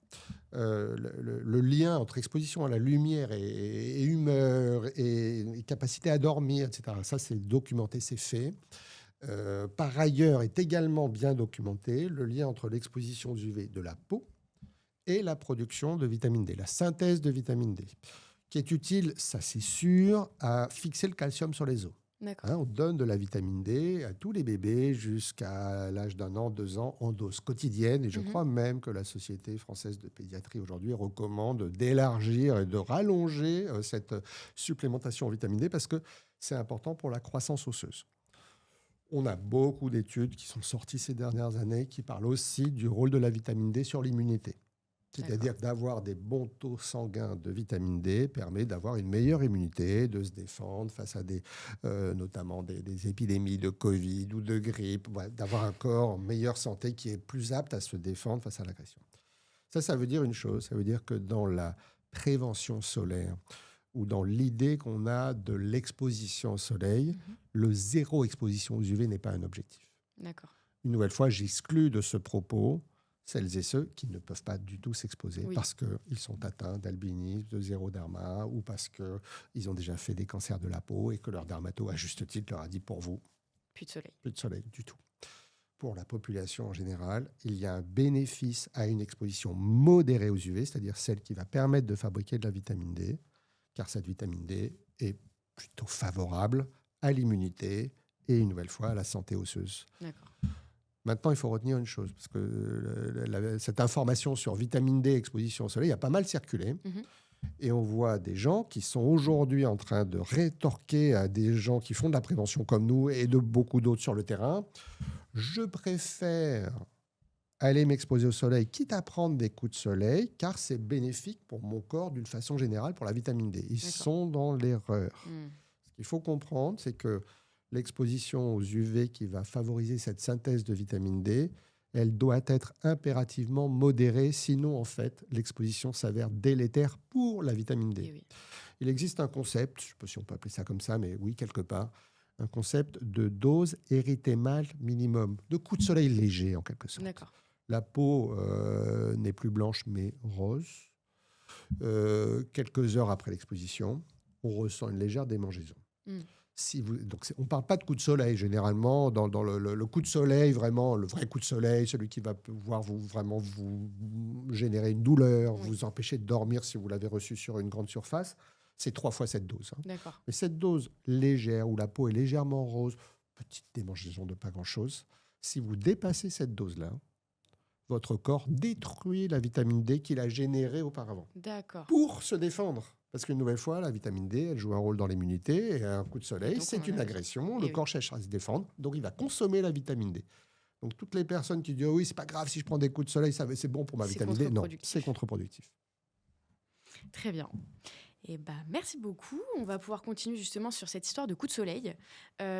Le lien entre exposition à la lumière et humeur et capacité à dormir, etc., ça c'est documenté, c'est fait. Par ailleurs, est également bien documenté le lien entre l'exposition aux UV de la peau et la production de vitamine D, la synthèse de vitamine D, qui est utile, ça c'est sûr, à fixer le calcium sur les os. D'accord. On donne de la vitamine D à tous les bébés jusqu'à l'âge d'1 an, 2 ans, en dose quotidienne. Et je crois même que la Société française de pédiatrie aujourd'hui recommande d'élargir et de rallonger cette supplémentation en vitamine D parce que c'est important pour la croissance osseuse. On a beaucoup d'études qui sont sorties ces dernières années qui parlent aussi du rôle de la vitamine D sur l'immunité. C'est-à-dire que d'avoir des bons taux sanguins de vitamine D permet d'avoir une meilleure immunité, de se défendre face à notamment des épidémies de Covid ou de grippe, d'avoir un corps en meilleure santé qui est plus apte à se défendre face à l'agression. Ça veut dire une chose, ça veut dire que dans la prévention solaire ou dans l'idée qu'on a de l'exposition au soleil, le zéro exposition aux UV n'est pas un objectif. D'accord. Une nouvelle fois, j'exclus de ce propos celles et ceux qui ne peuvent pas du tout s'exposer parce qu'ils sont atteints d'albinisme, de xéroderma ou parce qu'ils ont déjà fait des cancers de la peau et que leur dermato, à juste titre, leur a dit pour vous, plus de soleil. Plus de soleil du tout. Pour la population en général, il y a un bénéfice à une exposition modérée aux UV, c'est-à-dire celle qui va permettre de fabriquer de la vitamine D, car cette vitamine D est plutôt favorable à l'immunité et une nouvelle fois à la santé osseuse. D'accord. Maintenant, il faut retenir une chose, parce que cette information sur vitamine D, exposition au soleil, a pas mal circulé. Et on voit des gens qui sont aujourd'hui en train de rétorquer à des gens qui font de la prévention comme nous et de beaucoup d'autres sur le terrain. Je préfère aller m'exposer au soleil, quitte à prendre des coups de soleil, car c'est bénéfique pour mon corps d'une façon générale pour la vitamine D. Ils sont dans l'erreur. Ce qu'il faut comprendre, c'est que l'exposition aux UV qui va favoriser cette synthèse de vitamine D, elle doit être impérativement modérée, sinon en fait l'exposition s'avère délétère pour la vitamine D. Oui. Il existe un concept, je ne sais pas si on peut appeler ça comme ça, mais oui, quelque part, un concept de dose érythémale minimum, de coup de soleil léger en quelque sorte. D'accord. La peau n'est plus blanche mais rose. Quelques heures après l'exposition, on ressent une légère démangeaison. Donc on ne parle pas de coup de soleil, généralement. Dans le coup de soleil, vraiment, le vrai coup de soleil, celui qui va pouvoir vous générer une douleur, vous empêcher de dormir si vous l'avez reçu sur une grande surface, c'est 3 fois cette dose. D'accord. Mais cette dose légère, où la peau est légèrement rose, petite démangeaison de pas grand-chose, si vous dépassez cette dose-là, votre corps détruit la vitamine D qu'il a générée auparavant. D'accord. Pour se défendre. Parce qu'une nouvelle fois, la vitamine D, elle joue un rôle dans l'immunité et un coup de soleil, c'est une agression. Le corps cherche à se défendre, donc il va consommer la vitamine D. Donc toutes les personnes qui disent oh oui, c'est pas grave si je prends des coups de soleil, c'est bon pour ma vitamine D. Non, c'est contre-productif. Très bien. Et merci beaucoup. On va pouvoir continuer justement sur cette histoire de coup de soleil.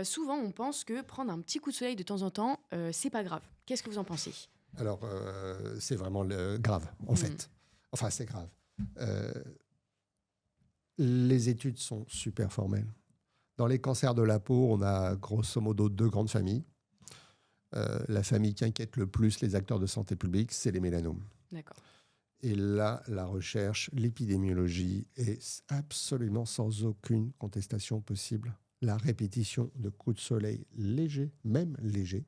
Souvent, on pense que prendre un petit coup de soleil de temps en temps, c'est pas grave. Qu'est-ce que vous en pensez ? Alors, c'est vraiment grave, en fait. Enfin, c'est grave. Les études sont super formelles. Dans les cancers de la peau, on a grosso modo 2 grandes familles. La famille qui inquiète le plus les acteurs de santé publique, c'est les mélanomes. D'accord. Et là, la recherche, l'épidémiologie est absolument sans aucune contestation possible. La répétition de coups de soleil légers, même légers,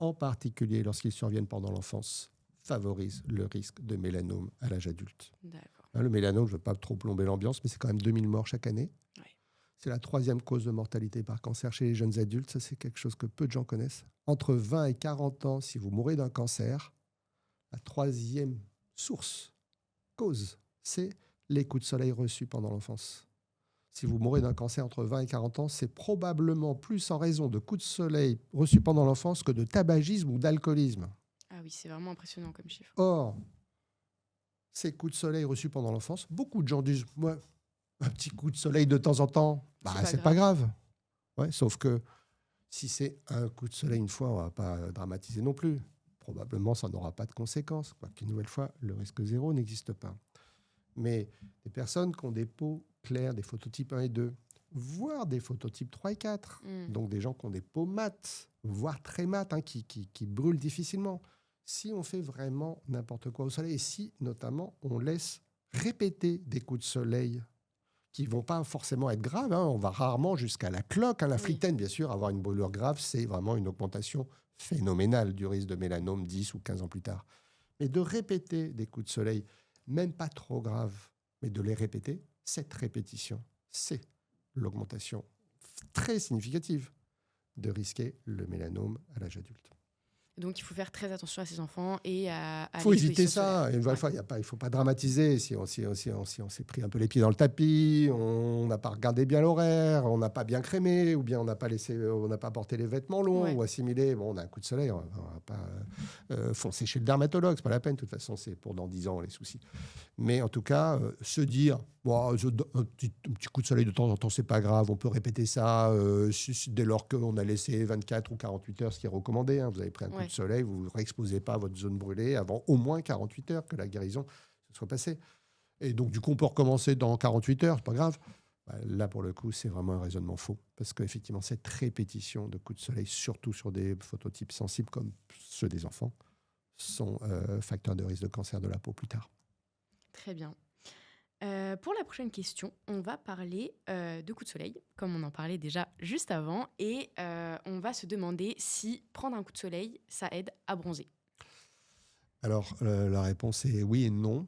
en particulier lorsqu'ils surviennent pendant l'enfance, favorise le risque de mélanome à l'âge adulte. D'accord. Le mélanome, je ne veux pas trop plomber l'ambiance, mais c'est quand même 2000 morts chaque année. Ouais. C'est la 3e cause de mortalité par cancer chez les jeunes adultes. Ça, c'est quelque chose que peu de gens connaissent. Entre 20 et 40 ans, si vous mourrez d'un cancer, la 3e cause, c'est les coups de soleil reçus pendant l'enfance. Si vous mourrez d'un cancer entre 20 et 40 ans, c'est probablement plus en raison de coups de soleil reçus pendant l'enfance que de tabagisme ou d'alcoolisme. Ah oui, c'est vraiment impressionnant comme chiffre. Or, ces coups de soleil reçus pendant l'enfance, beaucoup de gens disent « Moi, un petit coup de soleil de temps en temps, c'est pas grave. » Ouais, sauf que si c'est un coup de soleil une fois, on ne va pas dramatiser non plus. Probablement, ça n'aura pas de conséquences. Quoiqu'une nouvelle fois, le risque zéro n'existe pas. Mais des personnes qui ont des peaux claires, des phototypes 1 et 2, voire des phototypes 3 et 4, donc des gens qui ont des peaux mates, voire très mates, qui brûlent difficilement. Si on fait vraiment n'importe quoi au soleil, et si notamment on laisse répéter des coups de soleil qui ne vont pas forcément être graves, on va rarement jusqu'à la cloque, la flitaine, bien sûr, avoir une brûlure grave, c'est vraiment une augmentation phénoménale du risque de mélanome 10 ou 15 ans plus tard. Mais de répéter des coups de soleil, même pas trop graves, mais de les répéter, cette répétition, c'est l'augmentation très significative de risquer le mélanome à l'âge adulte. Donc, il faut faire très attention à ses enfants et à il faut éviter ça. solaire. Une fois, il ne faut pas dramatiser. Si on s'est pris un peu les pieds dans le tapis, on n'a pas regardé bien l'horaire, on n'a pas bien crémé, ou bien on n'a pas porté les vêtements longs ou assimilé. Bon, on a un coup de soleil, on ne va pas foncer chez le dermatologue, c'est pas la peine. De toute façon, c'est pour dans 10 ans les soucis. Mais en tout cas, se dire, un petit coup de soleil de temps en temps, c'est pas grave. On peut répéter ça dès lors qu'on a laissé 24 ou 48 heures, ce qui est recommandé. Vous avez pris un coup de soleil, vous ne réexposez pas votre zone brûlée avant au moins 48 heures que la guérison se soit passée. Et donc, du coup, on peut recommencer dans 48 heures, c'est pas grave. Là, pour le coup, c'est vraiment un raisonnement faux. Parce qu'effectivement, cette répétition de coups de soleil, surtout sur des phototypes sensibles comme ceux des enfants, sont facteurs de risque de cancer de la peau plus tard. Très bien. Pour la prochaine question, on va parler de coups de soleil, comme on en parlait déjà juste avant, et on va se demander si prendre un coup de soleil, ça aide à bronzer. Alors, la réponse est oui et non.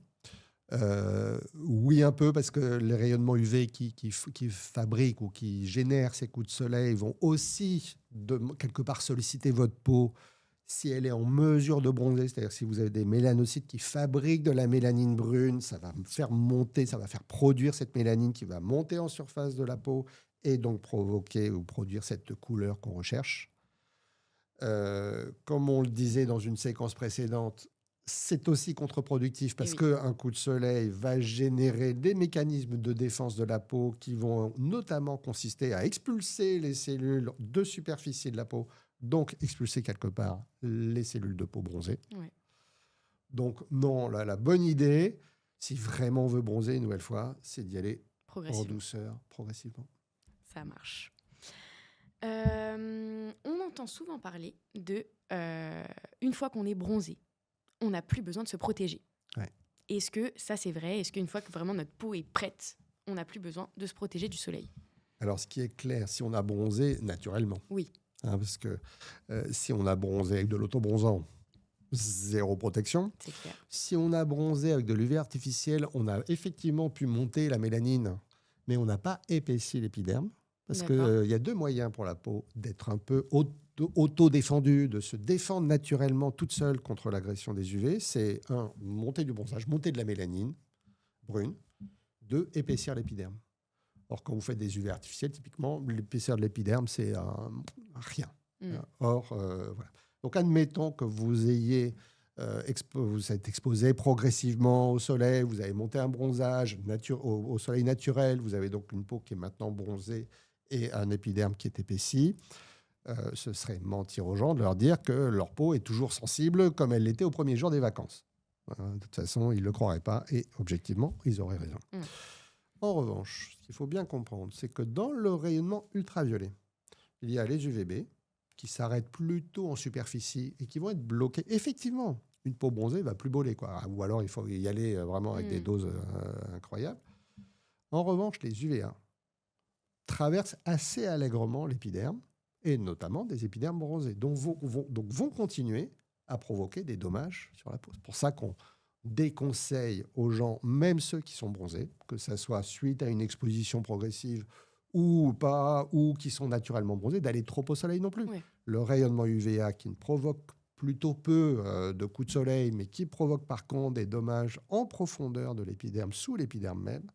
Oui, un peu, parce que les rayonnements UV qui fabriquent ou qui génèrent ces coups de soleil vont aussi, quelque part, solliciter votre peau si elle est en mesure de bronzer. C'est-à-dire si vous avez des mélanocytes qui fabriquent de la mélanine brune, ça va faire monter, ça va faire produire cette mélanine qui va monter en surface de la peau et donc provoquer ou produire cette couleur qu'on recherche. Comme on le disait dans une séquence précédente, c'est aussi contre-productif parce qu'un coup de soleil va générer des mécanismes de défense de la peau qui vont notamment consister à expulser les cellules de superficie de la peau, donc expulser quelque part les cellules de peau bronzées. Ouais. Donc non, la bonne idée, si vraiment on veut bronzer une nouvelle fois, c'est d'y aller en douceur, progressivement. Ça marche. On entend souvent parler de une fois qu'on est bronzé, on n'a plus besoin de se protéger. Ouais. Est-ce que ça, c'est vrai? Est-ce qu'une fois que vraiment notre peau est prête, on n'a plus besoin de se protéger du soleil? Alors, ce qui est clair, si on a bronzé naturellement, parce que si on a bronzé avec de l'autobronzant, zéro protection. C'est clair. Si on a bronzé avec de l'UV artificiel, on a effectivement pu monter la mélanine, mais on n'a pas épaissi l'épiderme. Parce qu'il y a 2 moyens pour la peau d'être un peu auto-défendue, de se défendre naturellement toute seule contre l'agression des UV. C'est 1, monter du bronzage, monter de la mélanine brune. 2, épaissir l'épiderme. Or, quand vous faites des UV artificiels, typiquement, l'épaisseur de l'épiderme, c'est rien. Or, voilà. Donc, admettons que vous ayez vous êtes exposé progressivement au soleil, vous avez monté un bronzage au soleil naturel, vous avez donc une peau qui est maintenant bronzée et un épiderme qui est épaissi. Ce serait mentir aux gens de leur dire que leur peau est toujours sensible comme elle l'était au premier jour des vacances. De toute façon, ils ne le croiraient pas et objectivement, ils auraient raison. En revanche, ce qu'il faut bien comprendre, c'est que dans le rayonnement ultraviolet, il y a les UVB qui s'arrêtent plutôt en superficie et qui vont être bloqués. Effectivement, une peau bronzée va plus brûler, quoi. Ou alors, il faut y aller vraiment avec des doses incroyables. En revanche, les UVA traversent assez allègrement l'épiderme, et notamment des épidermes bronzés, donc vont continuer à provoquer des dommages sur la peau. C'est pour ça qu'on déconseille aux gens, même ceux qui sont bronzés, que ça soit suite à une exposition progressive ou pas, ou qui sont naturellement bronzés, d'aller trop au soleil non plus. Ouais. Le rayonnement UVA qui ne provoque plutôt peu de coups de soleil, mais qui provoque par contre des dommages en profondeur de l'épiderme, sous l'épiderme même,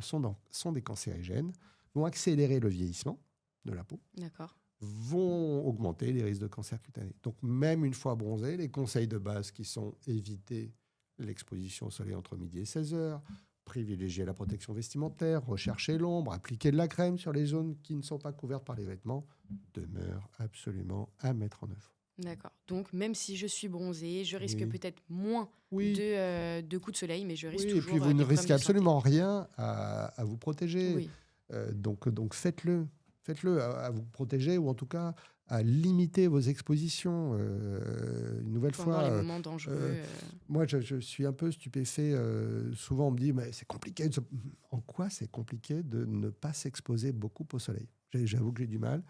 sont des cancérigènes, vont accélérer le vieillissement de la peau, D'accord. vont augmenter les risques de cancer cutané. Donc même une fois bronzé, les conseils de base qui sont éviter l'exposition au soleil entre midi et 16 heures, privilégier la protection vestimentaire, rechercher l'ombre, appliquer de la crème sur les zones qui ne sont pas couvertes par les vêtements, demeurent absolument à mettre en œuvre. D'accord. Donc, même si je suis bronzée, je risque Oui. peut-être moins Oui, de coups de soleil, mais je risque oui, et puis toujours vous ne des problèmes risquez de santé. absolument rien à vous protéger. Oui, Donc faites-le. Faites-le à vous protéger ou en tout cas à limiter vos expositions. Une nouvelle pendant fois, les moments dangereux. moi je suis un peu stupéfait. Souvent on me dit, mais c'est compliqué. En quoi c'est compliqué de ne pas s'exposer beaucoup au soleil? J'avoue que j'ai du mal.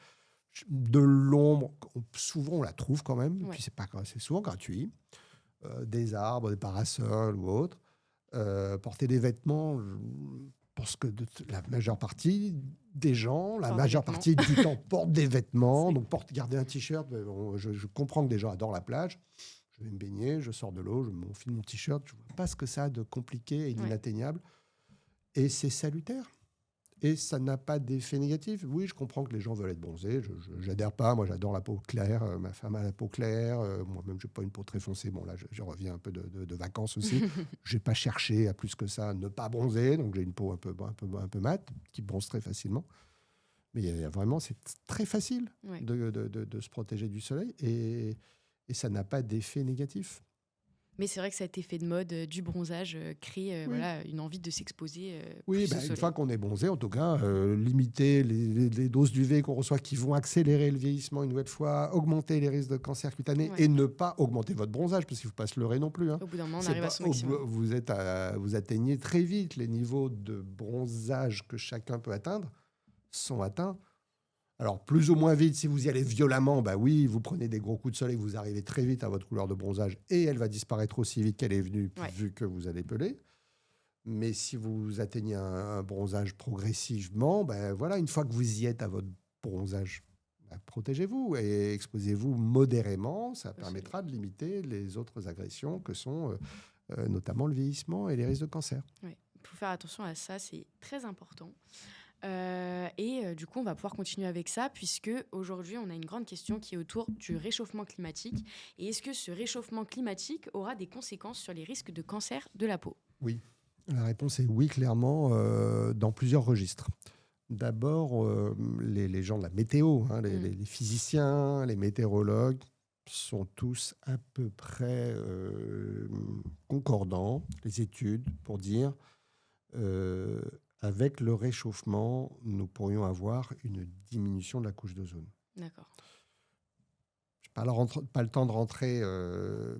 De l'ombre, souvent on la trouve quand même, Ouais. puis c'est souvent gratuit. Des arbres, des parasols ou autres. Porter des vêtements, je pense que la majeure partie des gens, la Portent des majeure vêtements. partie du temps, portent des vêtements. C'est- Donc, garder un t-shirt, je comprends que des gens adorent la plage. Je vais me baigner, je sors de l'eau, je m'enfile mon t-shirt. Je ne vois pas ce que ça a de compliqué et Ouais. d'inatteignable. Et c'est salutaire. Et ça n'a pas d'effet négatif. Oui, je comprends que les gens veulent être bronzés. Je n'adhère pas. Moi, j'adore la peau claire. Ma femme a la peau claire. Moi-même, je n'ai pas une peau très foncée. Bon, là, je reviens un peu de vacances aussi. Je n'ai pas cherché à plus que ça ne pas bronzer. Donc, j'ai une peau un peu mate, qui bronze très facilement. Mais vraiment, c'est très facile Ouais. de se protéger du soleil. Et ça n'a pas d'effet négatif. Mais c'est vrai que cet effet de mode du bronzage crée Oui. voilà, une envie de s'exposer Oui, plus au une soleil. fois qu'on est bronzé, en tout cas, limiter les doses d'UV qu'on reçoit qui vont accélérer le vieillissement une nouvelle fois, augmenter les risques de cancer cutané Ouais. et ne pas augmenter votre bronzage, parce qu'il ne faut pas se leurrer non plus. Hein. Au bout d'un moment, on C'est arrive à pas- son maximum. vous atteignez très vite les niveaux de bronzage que chacun peut atteindre, sont atteints. Alors, plus ou moins vite, si vous y allez violemment, bah oui, vous prenez des gros coups de soleil, vous arrivez très vite à votre couleur de bronzage et elle va disparaître aussi vite qu'elle est venue, Ouais. vu que vous allez peler. Mais si vous atteignez un bronzage progressivement, ben voilà, une fois que vous y êtes à votre bronzage, ben protégez-vous et exposez-vous modérément. Ça permettra de limiter les autres agressions que sont notamment le vieillissement et les risques de cancer. Ouais. Il faut faire attention à ça, c'est très important. Du coup, on va pouvoir continuer avec ça, puisque aujourd'hui, on a une grande question qui est autour du réchauffement climatique. Et est-ce que ce réchauffement climatique aura des conséquences sur les risques de cancer de la peau? Oui, la réponse est oui, clairement, dans plusieurs registres. D'abord, les gens de la météo, hein, les physiciens, les météorologues sont tous à peu près concordants, les études, pour dire avec le réchauffement, nous pourrions avoir une diminution de la couche d'ozone. D'accord. Je n'ai pas le temps de rentrer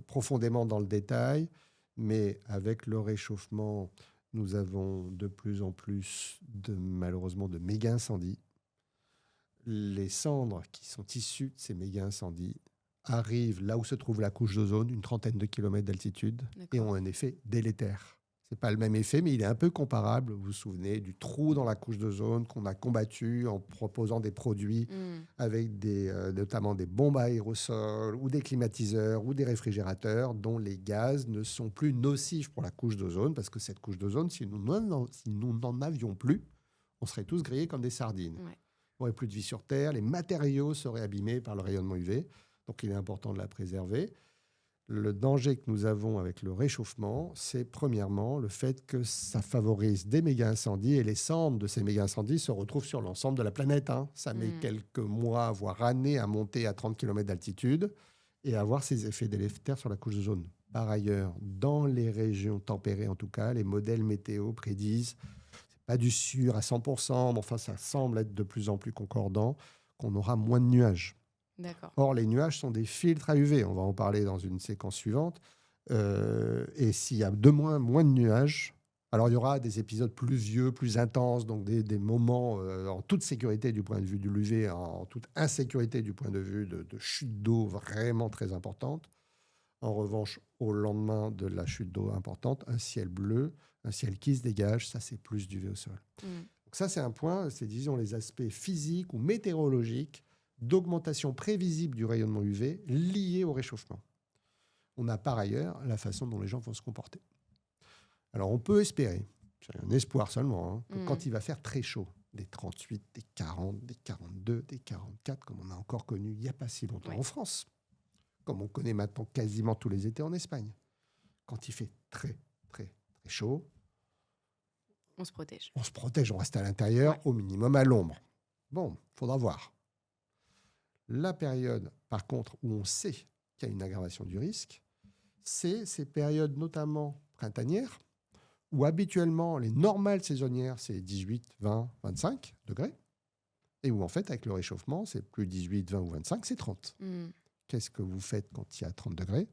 profondément dans le détail, mais avec le réchauffement, nous avons de plus en plus, malheureusement, de méga-incendies. Les cendres qui sont issues de ces méga-incendies arrivent là où se trouve la couche d'ozone, une trentaine de kilomètres d'altitude, et D'accord. ont un effet délétère. Ce n'est pas le même effet, mais il est un peu comparable. Vous vous souvenez du trou dans la couche d'ozone qu'on a combattu en proposant des produits avec notamment des bombes à aérosols ou des climatiseurs ou des réfrigérateurs dont les gaz ne sont plus nocifs pour la couche d'ozone, parce que cette couche d'ozone, si nous n'en avions plus, on serait tous grillés comme des sardines. Ouais. Il n'y aurait plus de vie sur Terre, les matériaux seraient abîmés par le rayonnement UV, donc il est important de la préserver. Le danger que nous avons avec le réchauffement, c'est premièrement le fait que ça favorise des méga-incendies et les cendres de ces méga-incendies se retrouvent sur l'ensemble de la planète. Hein. Ça met quelques mois, voire années à monter à 30 km d'altitude et à avoir ses effets délétères sur la couche d'ozone. Par ailleurs, dans les régions tempérées en tout cas, les modèles météo prédisent, c'est pas du sûr à 100%, mais enfin ça semble être de plus en plus concordant, qu'on aura moins de nuages. D'accord. Or, les nuages sont des filtres à UV. On va en parler dans une séquence suivante. Et s'il y a moins de nuages, alors il y aura des épisodes pluvieux, plus intenses, donc des moments en toute sécurité du point de vue de l'UV, en toute insécurité du point de vue de chute d'eau vraiment très importante. En revanche, au lendemain de la chute d'eau importante, un ciel bleu, un ciel qui se dégage, ça, c'est plus d'UV au sol. Donc ça, c'est un point, c'est, disons, les aspects physiques ou météorologiques d'augmentation prévisible du rayonnement UV lié au réchauffement. On a par ailleurs la façon dont les gens vont se comporter. Alors, on peut espérer, c'est un espoir seulement, que quand il va faire très chaud, des 38, des 40, des 42, des 44, comme on a encore connu il n'y a pas si longtemps en France, comme on connaît maintenant quasiment tous les étés en Espagne. Quand il fait très, très, très chaud, on se protège. On se protège, on reste à l'intérieur, au minimum à l'ombre. Bon, il faudra voir. La période, par contre, où on sait qu'il y a une aggravation du risque, c'est ces périodes notamment printanières, où habituellement, les normales saisonnières, c'est 18, 20, 25 degrés, et où en fait, avec le réchauffement, c'est plus 18, 20 ou 25, c'est 30. Qu'est-ce que vous faites quand il y a 30 degrés ?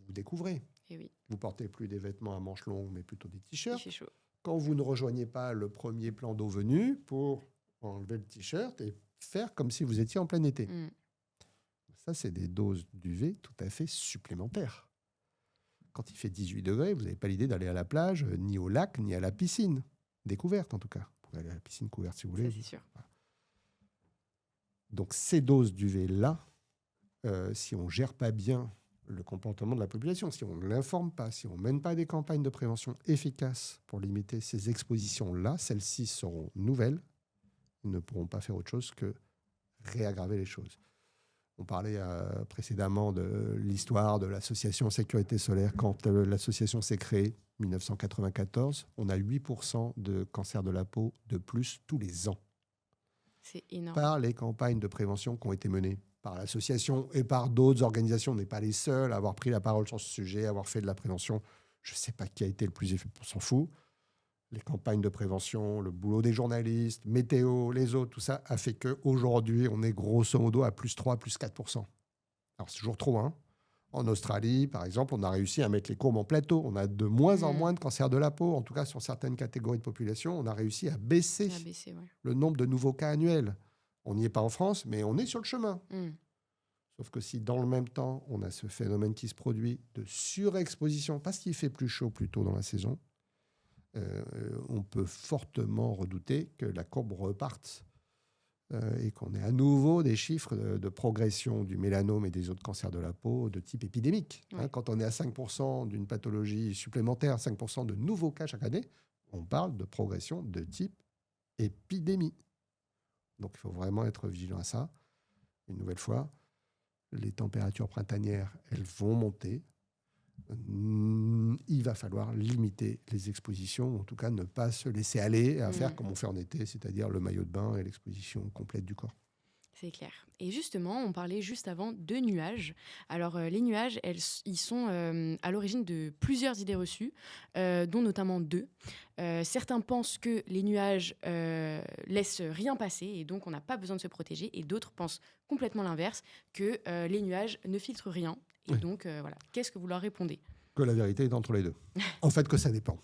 Vous découvrez. Et oui. Vous portez plus des vêtements à manches longues, mais plutôt des t-shirts. Il fait chaud. Quand vous ne rejoignez pas le premier plan d'eau venu pour enlever le t-shirt et faire comme si vous étiez en plein été. Ça, c'est des doses d'UV tout à fait supplémentaires. Quand il fait 18 degrés, vous n'avez pas l'idée d'aller à la plage, ni au lac, ni à la piscine. Découverte, en tout cas. Vous pouvez aller à la piscine couverte si vous voulez. Ça, c'est sûr. Voilà. Donc, ces doses d'UV-là, si on ne gère pas bien le comportement de la population, si on ne l'informe pas, si on ne mène pas des campagnes de prévention efficaces pour limiter ces expositions-là, celles-ci seront nouvelles, ne pourront pas faire autre chose que réaggraver les choses. On parlait précédemment de l'histoire de l'association Sécurité Solaire. Quand l'association s'est créée, 1994, on a 8% de cancer de la peau de plus tous les ans. C'est énorme. Par les campagnes de prévention qui ont été menées par l'association et par d'autres organisations. On n'est pas les seuls à avoir pris la parole sur ce sujet, à avoir fait de la prévention. Je ne sais pas qui a été le plus efficace, on s'en fout. Les campagnes de prévention, le boulot des journalistes, météo, les autres, tout ça a fait qu'aujourd'hui, on est grosso modo à plus 3, plus 4%. Alors, c'est toujours trop, hein. En Australie, par exemple, on a réussi à mettre les courbes en plateau. On a de moins en moins de cancer de la peau. En tout cas, sur certaines catégories de population, on a réussi à baisser le nombre de nouveaux cas annuels. On n'y est pas en France, mais on est sur le chemin. Sauf que si, dans le même temps, on a ce phénomène qui se produit de surexposition, parce qu'il fait plus chaud plus tôt dans la saison, on peut fortement redouter que la courbe reparte et qu'on ait à nouveau des chiffres de progression du mélanome et des autres cancers de la peau de type épidémique. Quand on est à 5% d'une pathologie supplémentaire, 5% de nouveaux cas chaque année, on parle de progression de type épidémie. Donc, il faut vraiment être vigilant à ça. Une nouvelle fois, les températures printanières, elles vont monter. Il va falloir limiter les expositions, ou en tout cas ne pas se laisser aller à faire comme on fait en été, c'est-à-dire le maillot de bain et l'exposition complète du corps. C'est clair. Et justement, on parlait juste avant de nuages. Alors, les nuages, ils sont à l'origine de plusieurs idées reçues, dont notamment 2. Certains pensent que les nuages laissent rien passer et donc on n'a pas besoin de se protéger. Et d'autres pensent complètement l'inverse, que les nuages ne filtrent rien. Et donc, voilà. Qu'est-ce que vous leur répondez ? Que la vérité est entre les deux. En fait, que ça dépend.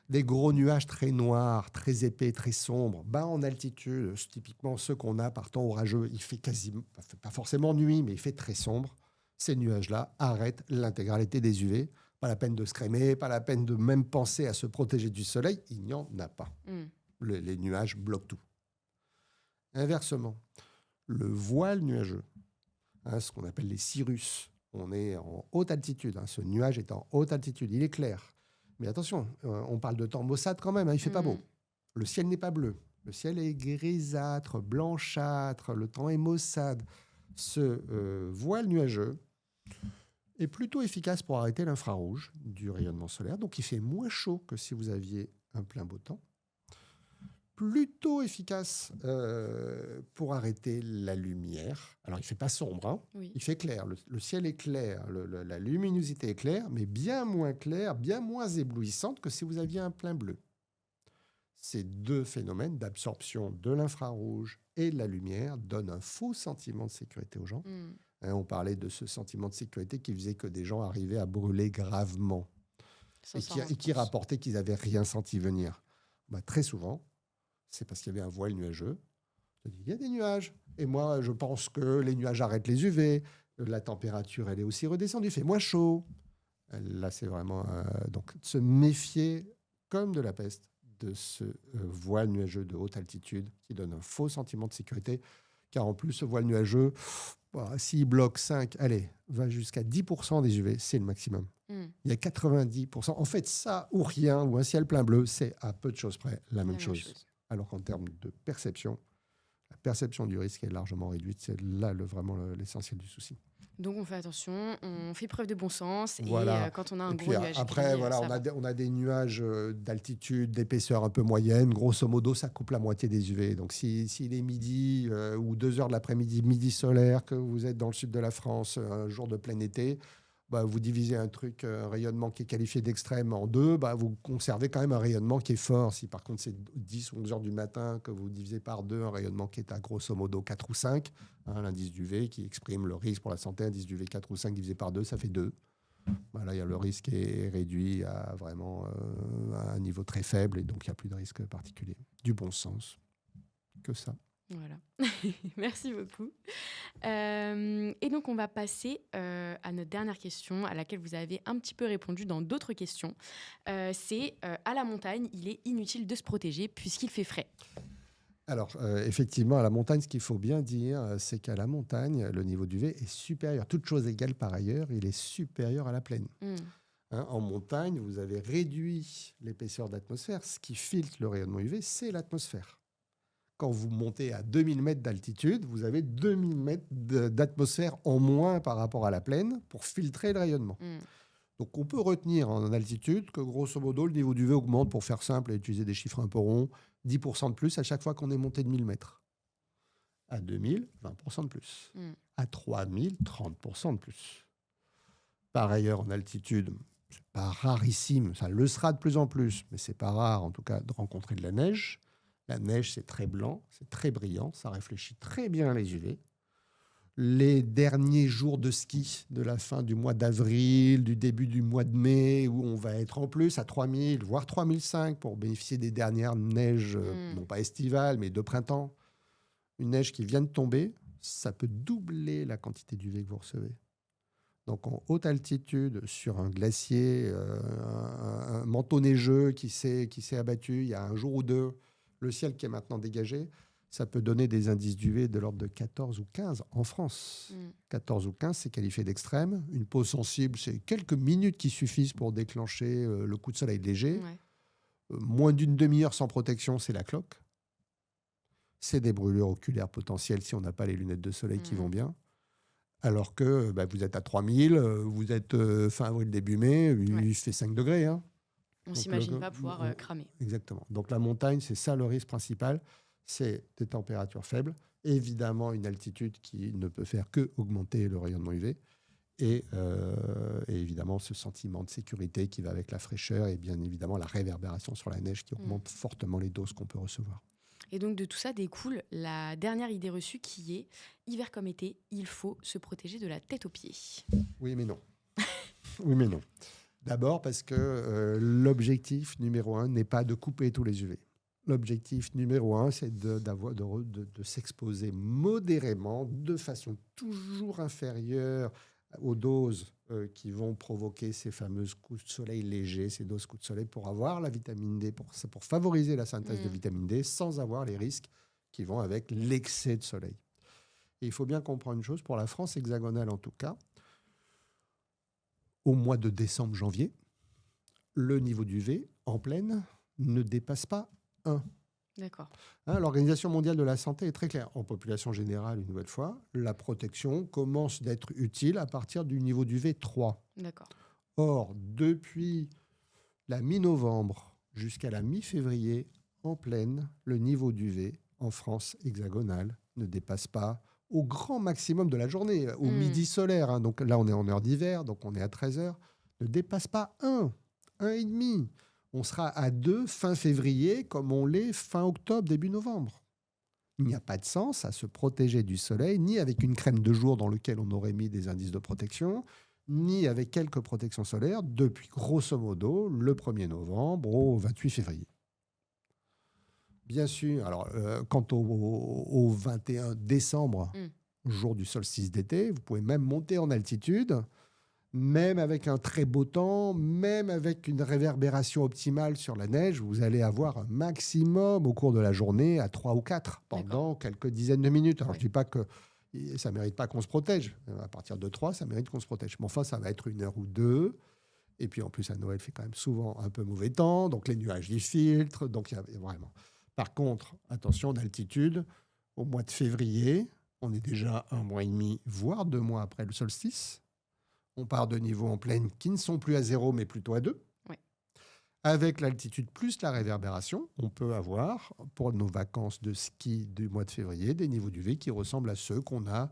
Des gros nuages très noirs, très épais, très sombres, bas en altitude, typiquement ceux qu'on a par temps orageux, il fait quasiment, pas forcément nuit, mais il fait très sombre. Ces nuages-là arrêtent l'intégralité des UV. Pas la peine de se crémer, pas la peine de même penser à se protéger du soleil, il n'y en a pas. Les nuages bloquent tout. Inversement, le voile nuageux, ce qu'on appelle les cirrus, on est en haute altitude, ce nuage est en haute altitude, il est clair. Mais attention, on parle de temps maussade quand même, il ne fait pas beau. Le ciel n'est pas bleu, le ciel est grisâtre, blanchâtre, le temps est maussade. Ce voile nuageux est plutôt efficace pour arrêter l'infrarouge du rayonnement solaire, donc il fait moins chaud que si vous aviez un plein beau temps. Plutôt efficace pour arrêter la lumière. Alors, il ne fait pas sombre, il fait clair. Le ciel est clair, la luminosité est claire, mais bien moins claire, bien moins éblouissante que si vous aviez un plein bleu. Ces 2 phénomènes d'absorption de l'infrarouge et de la lumière donnent un faux sentiment de sécurité aux gens. On parlait de ce sentiment de sécurité qui faisait que des gens arrivaient à brûler gravement et qui rapportaient qu'ils n'avaient rien senti venir. Très souvent, c'est parce qu'il y avait un voile nuageux. Il y a des nuages. Et moi, je pense que les nuages arrêtent les UV. La température, elle est aussi redescendue. Il fait moins chaud. Là, c'est vraiment... donc, se méfier comme de la peste de ce voile nuageux de haute altitude qui donne un faux sentiment de sécurité. Car en plus, ce voile nuageux, s'il bloque 5, allez, va jusqu'à 10% des UV, c'est le maximum. Il y a 90%. En fait, ça ou rien, ou un ciel plein bleu, c'est à peu de choses près la même chose. Alors qu'en termes de perception, la perception du risque est largement réduite. C'est là vraiment l'essentiel du souci. Donc, on fait attention, on fait preuve de bon sens. Voilà. Et quand on a un Et gros puis, nuage après, gris, on a des nuages d'altitude, d'épaisseur un peu moyenne. Grosso modo, ça coupe la moitié des UV. Donc, s'il est midi ou 2 heures de l'après-midi, midi solaire, que vous êtes dans le sud de la France, un jour de plein été, vous divisez un rayonnement qui est qualifié d'extrême en 2, vous conservez quand même un rayonnement qui est fort. Si par contre c'est 10 ou 11 heures du matin que vous divisez par 2, un rayonnement qui est à grosso modo 4 ou 5, l'indice d'UV qui exprime le risque pour la santé, indice d'UV 4 ou 5 divisé par 2, ça fait 2. Là, le risque est réduit à vraiment à un niveau très faible et donc il n'y a plus de risque particulier. Du bon sens, que ça. Voilà, merci beaucoup. Et donc, on va passer à notre dernière question, à laquelle vous avez un petit peu répondu dans d'autres questions. C'est à la montagne, il est inutile de se protéger puisqu'il fait frais. Alors, effectivement, à la montagne, ce qu'il faut bien dire, c'est qu'à la montagne, le niveau d'UV est supérieur. Toute chose égale par ailleurs, il est supérieur à la plaine. En montagne, vous avez réduit l'épaisseur d'atmosphère. Ce qui filtre le rayonnement UV, c'est l'atmosphère. Quand vous montez à 2000 mètres d'altitude, vous avez 2000 mètres d'atmosphère en moins par rapport à la plaine pour filtrer le rayonnement. Donc, on peut retenir en altitude que, grosso modo, le niveau d'UV augmente, pour faire simple et utiliser des chiffres un peu ronds, 10% de plus à chaque fois qu'on est monté de 1000 mètres. À 2000, 20% de plus. À 3000, 30% de plus. Par ailleurs, en altitude, c'est pas rarissime, ça le sera de plus en plus, mais c'est pas rare, en tout cas, de rencontrer de la neige. La neige, c'est très blanc, c'est très brillant, ça réfléchit très bien les UV. Les derniers jours de ski de la fin du mois d'avril, du début du mois de mai, où on va être en plus à 3000, voire 3005 pour bénéficier des dernières neiges, non pas estivales, mais de printemps. Une neige qui vient de tomber, ça peut doubler la quantité d'UV que vous recevez. Donc en haute altitude, sur un glacier, un manteau neigeux qui s'est abattu il y a un jour ou deux, le ciel qui est maintenant dégagé, ça peut donner des indices d'UV de l'ordre de 14 ou 15 en France. 14 ou 15, c'est qualifié d'extrême. Une peau sensible, c'est quelques minutes qui suffisent pour déclencher le coup de soleil léger. Moins d'une demi-heure sans protection, c'est la cloque. C'est des brûlures oculaires potentielles si on n'a pas les lunettes de soleil qui vont bien. Alors que vous êtes à 3000, vous êtes fin avril, début mai, il fait 5 degrés. On ne s'imagine pas pouvoir cramer. Exactement. Donc la montagne, c'est ça le risque principal, c'est des températures faibles, évidemment une altitude qui ne peut faire que augmenter le rayonnement UV, et évidemment ce sentiment de sécurité qui va avec la fraîcheur et bien évidemment la réverbération sur la neige qui augmente fortement les doses qu'on peut recevoir. Et donc de tout ça découle la dernière idée reçue qui est hiver comme été, il faut se protéger de la tête aux pieds. Oui mais non. Oui mais non. D'abord parce que l'objectif numéro 1 n'est pas de couper tous les UV. L'objectif numéro 1, c'est de s'exposer modérément, de façon toujours inférieure aux doses qui vont provoquer ces fameuses coups de soleil légers, ces doses coups de soleil, pour avoir la vitamine D, pour favoriser la synthèse de vitamine D, sans avoir les risques qui vont avec l'excès de soleil. Et il faut bien comprendre une chose, pour la France hexagonale en tout cas, au mois de décembre-janvier, le niveau d'UV en plaine ne dépasse pas 1. D'accord. L'Organisation mondiale de la santé est très claire. En population générale, une nouvelle fois, la protection commence d'être utile à partir du niveau d'UV 3. D'accord. Or, depuis la mi-novembre jusqu'à la mi-février, en plaine, le niveau d'UV en France hexagonale ne dépasse pas au grand maximum de la journée, au midi solaire. Donc là, on est en heure d'hiver, donc on est à 13h. Ne dépasse pas 1,5. On sera à 2 fin février comme on l'est fin octobre, début novembre. Il n'y a pas de sens à se protéger du soleil, ni avec une crème de jour dans laquelle on aurait mis des indices de protection, ni avec quelques protections solaires depuis grosso modo le 1er novembre au 28 février. Bien sûr, alors quant au 21 décembre, jour du solstice d'été. Vous pouvez même monter en altitude, même avec un très beau temps, même avec une réverbération optimale sur la neige, vous allez avoir un maximum au cours de la journée à 3 ou 4 pendant quelques dizaines de minutes. Alors, je ne dis pas que ça ne mérite pas qu'on se protège. À partir de 3, ça mérite qu'on se protège. Mais enfin, ça va être 1 heure ou 2. Et puis, en plus, à Noël, il fait quand même souvent un peu mauvais temps. Donc, les nuages, ils filtrent. Donc, il y a vraiment... Par contre, attention, en altitude, au mois de février, on est déjà 1 mois et demi, voire 2 mois après le solstice. On part de niveaux en plaine qui ne sont plus à 0, mais plutôt à 2. Ouais. Avec l'altitude plus la réverbération, on peut avoir, pour nos vacances de ski du mois de février, des niveaux d'UV qui ressemblent à ceux qu'on a,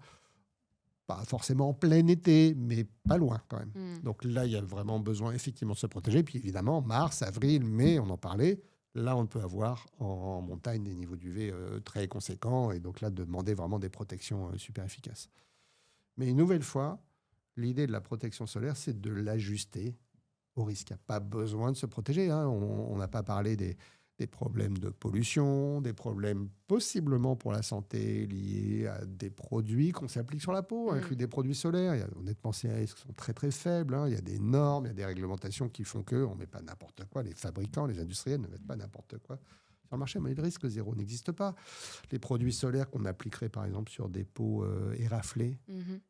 pas forcément en plein été, mais pas loin quand même. Donc là, il y a vraiment besoin effectivement de se protéger. Puis évidemment, mars, avril, mai, on en parlait. Là, on peut avoir en montagne des niveaux d'UV très conséquents. Et donc là, demander vraiment des protections super efficaces. Mais une nouvelle fois, l'idée de la protection solaire, c'est de l'ajuster au risque. Il n'y a pas besoin de se protéger. On n'a pas parlé des problèmes de pollution, des problèmes possiblement pour la santé liés à des produits qu'on s'applique sur la peau, inclus des produits solaires. Honnêtement, ces risques sont très très faibles. Il y a des normes, il y a des réglementations qui font qu'on ne met pas n'importe quoi. Les fabricants, les industriels ne mettent pas n'importe quoi sur le marché, mais le risque zéro n'existe pas. Les produits solaires qu'on appliquerait par exemple sur des peaux éraflées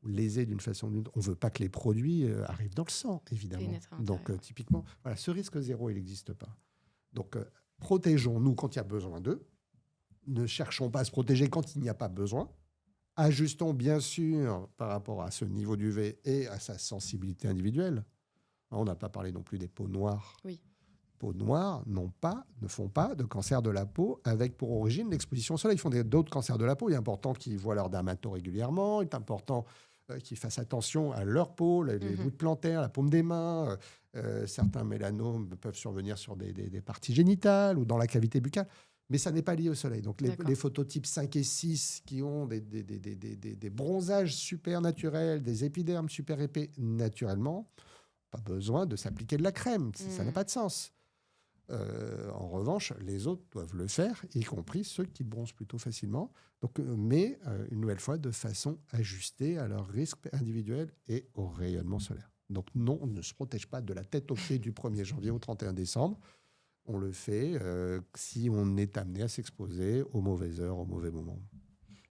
ou lésées d'une façon ou d'une autre, on ne veut pas que les produits arrivent dans le sang, évidemment. Donc typiquement, voilà, ce risque zéro, il n'existe pas. Donc protégeons-nous quand il y a besoin d'eux. Ne cherchons pas à se protéger quand il n'y a pas besoin. Ajustons bien sûr par rapport à ce niveau d'UV et à sa sensibilité individuelle. On n'a pas parlé non plus des peaux noires. Oui. Peaux noires ne font pas de cancer de la peau avec pour origine l'exposition au soleil. Ils font d'autres cancers de la peau. Il est important qu'ils voient leur dermato régulièrement. Il est important qu'ils fassent attention à leur peau, les voûtes plantaires, la paume des mains. Certains mélanomes peuvent survenir sur des parties génitales ou dans la cavité buccale. Mais ça n'est pas lié au soleil. Donc les phototypes 5 et 6 qui ont des bronzages super naturels, des épidermes super épais naturellement, pas besoin de s'appliquer de la crème. Ça n'a pas de sens. En revanche, les autres doivent le faire, y compris ceux qui bronzent plutôt facilement. Donc, mais une nouvelle fois, de façon ajustée à leur risque individuel et au rayonnement solaire. Donc non, on ne se protège pas de la tête aux pieds du 1er janvier au 31 décembre. On le fait si on est amené à s'exposer aux mauvaises heures, au mauvais moment.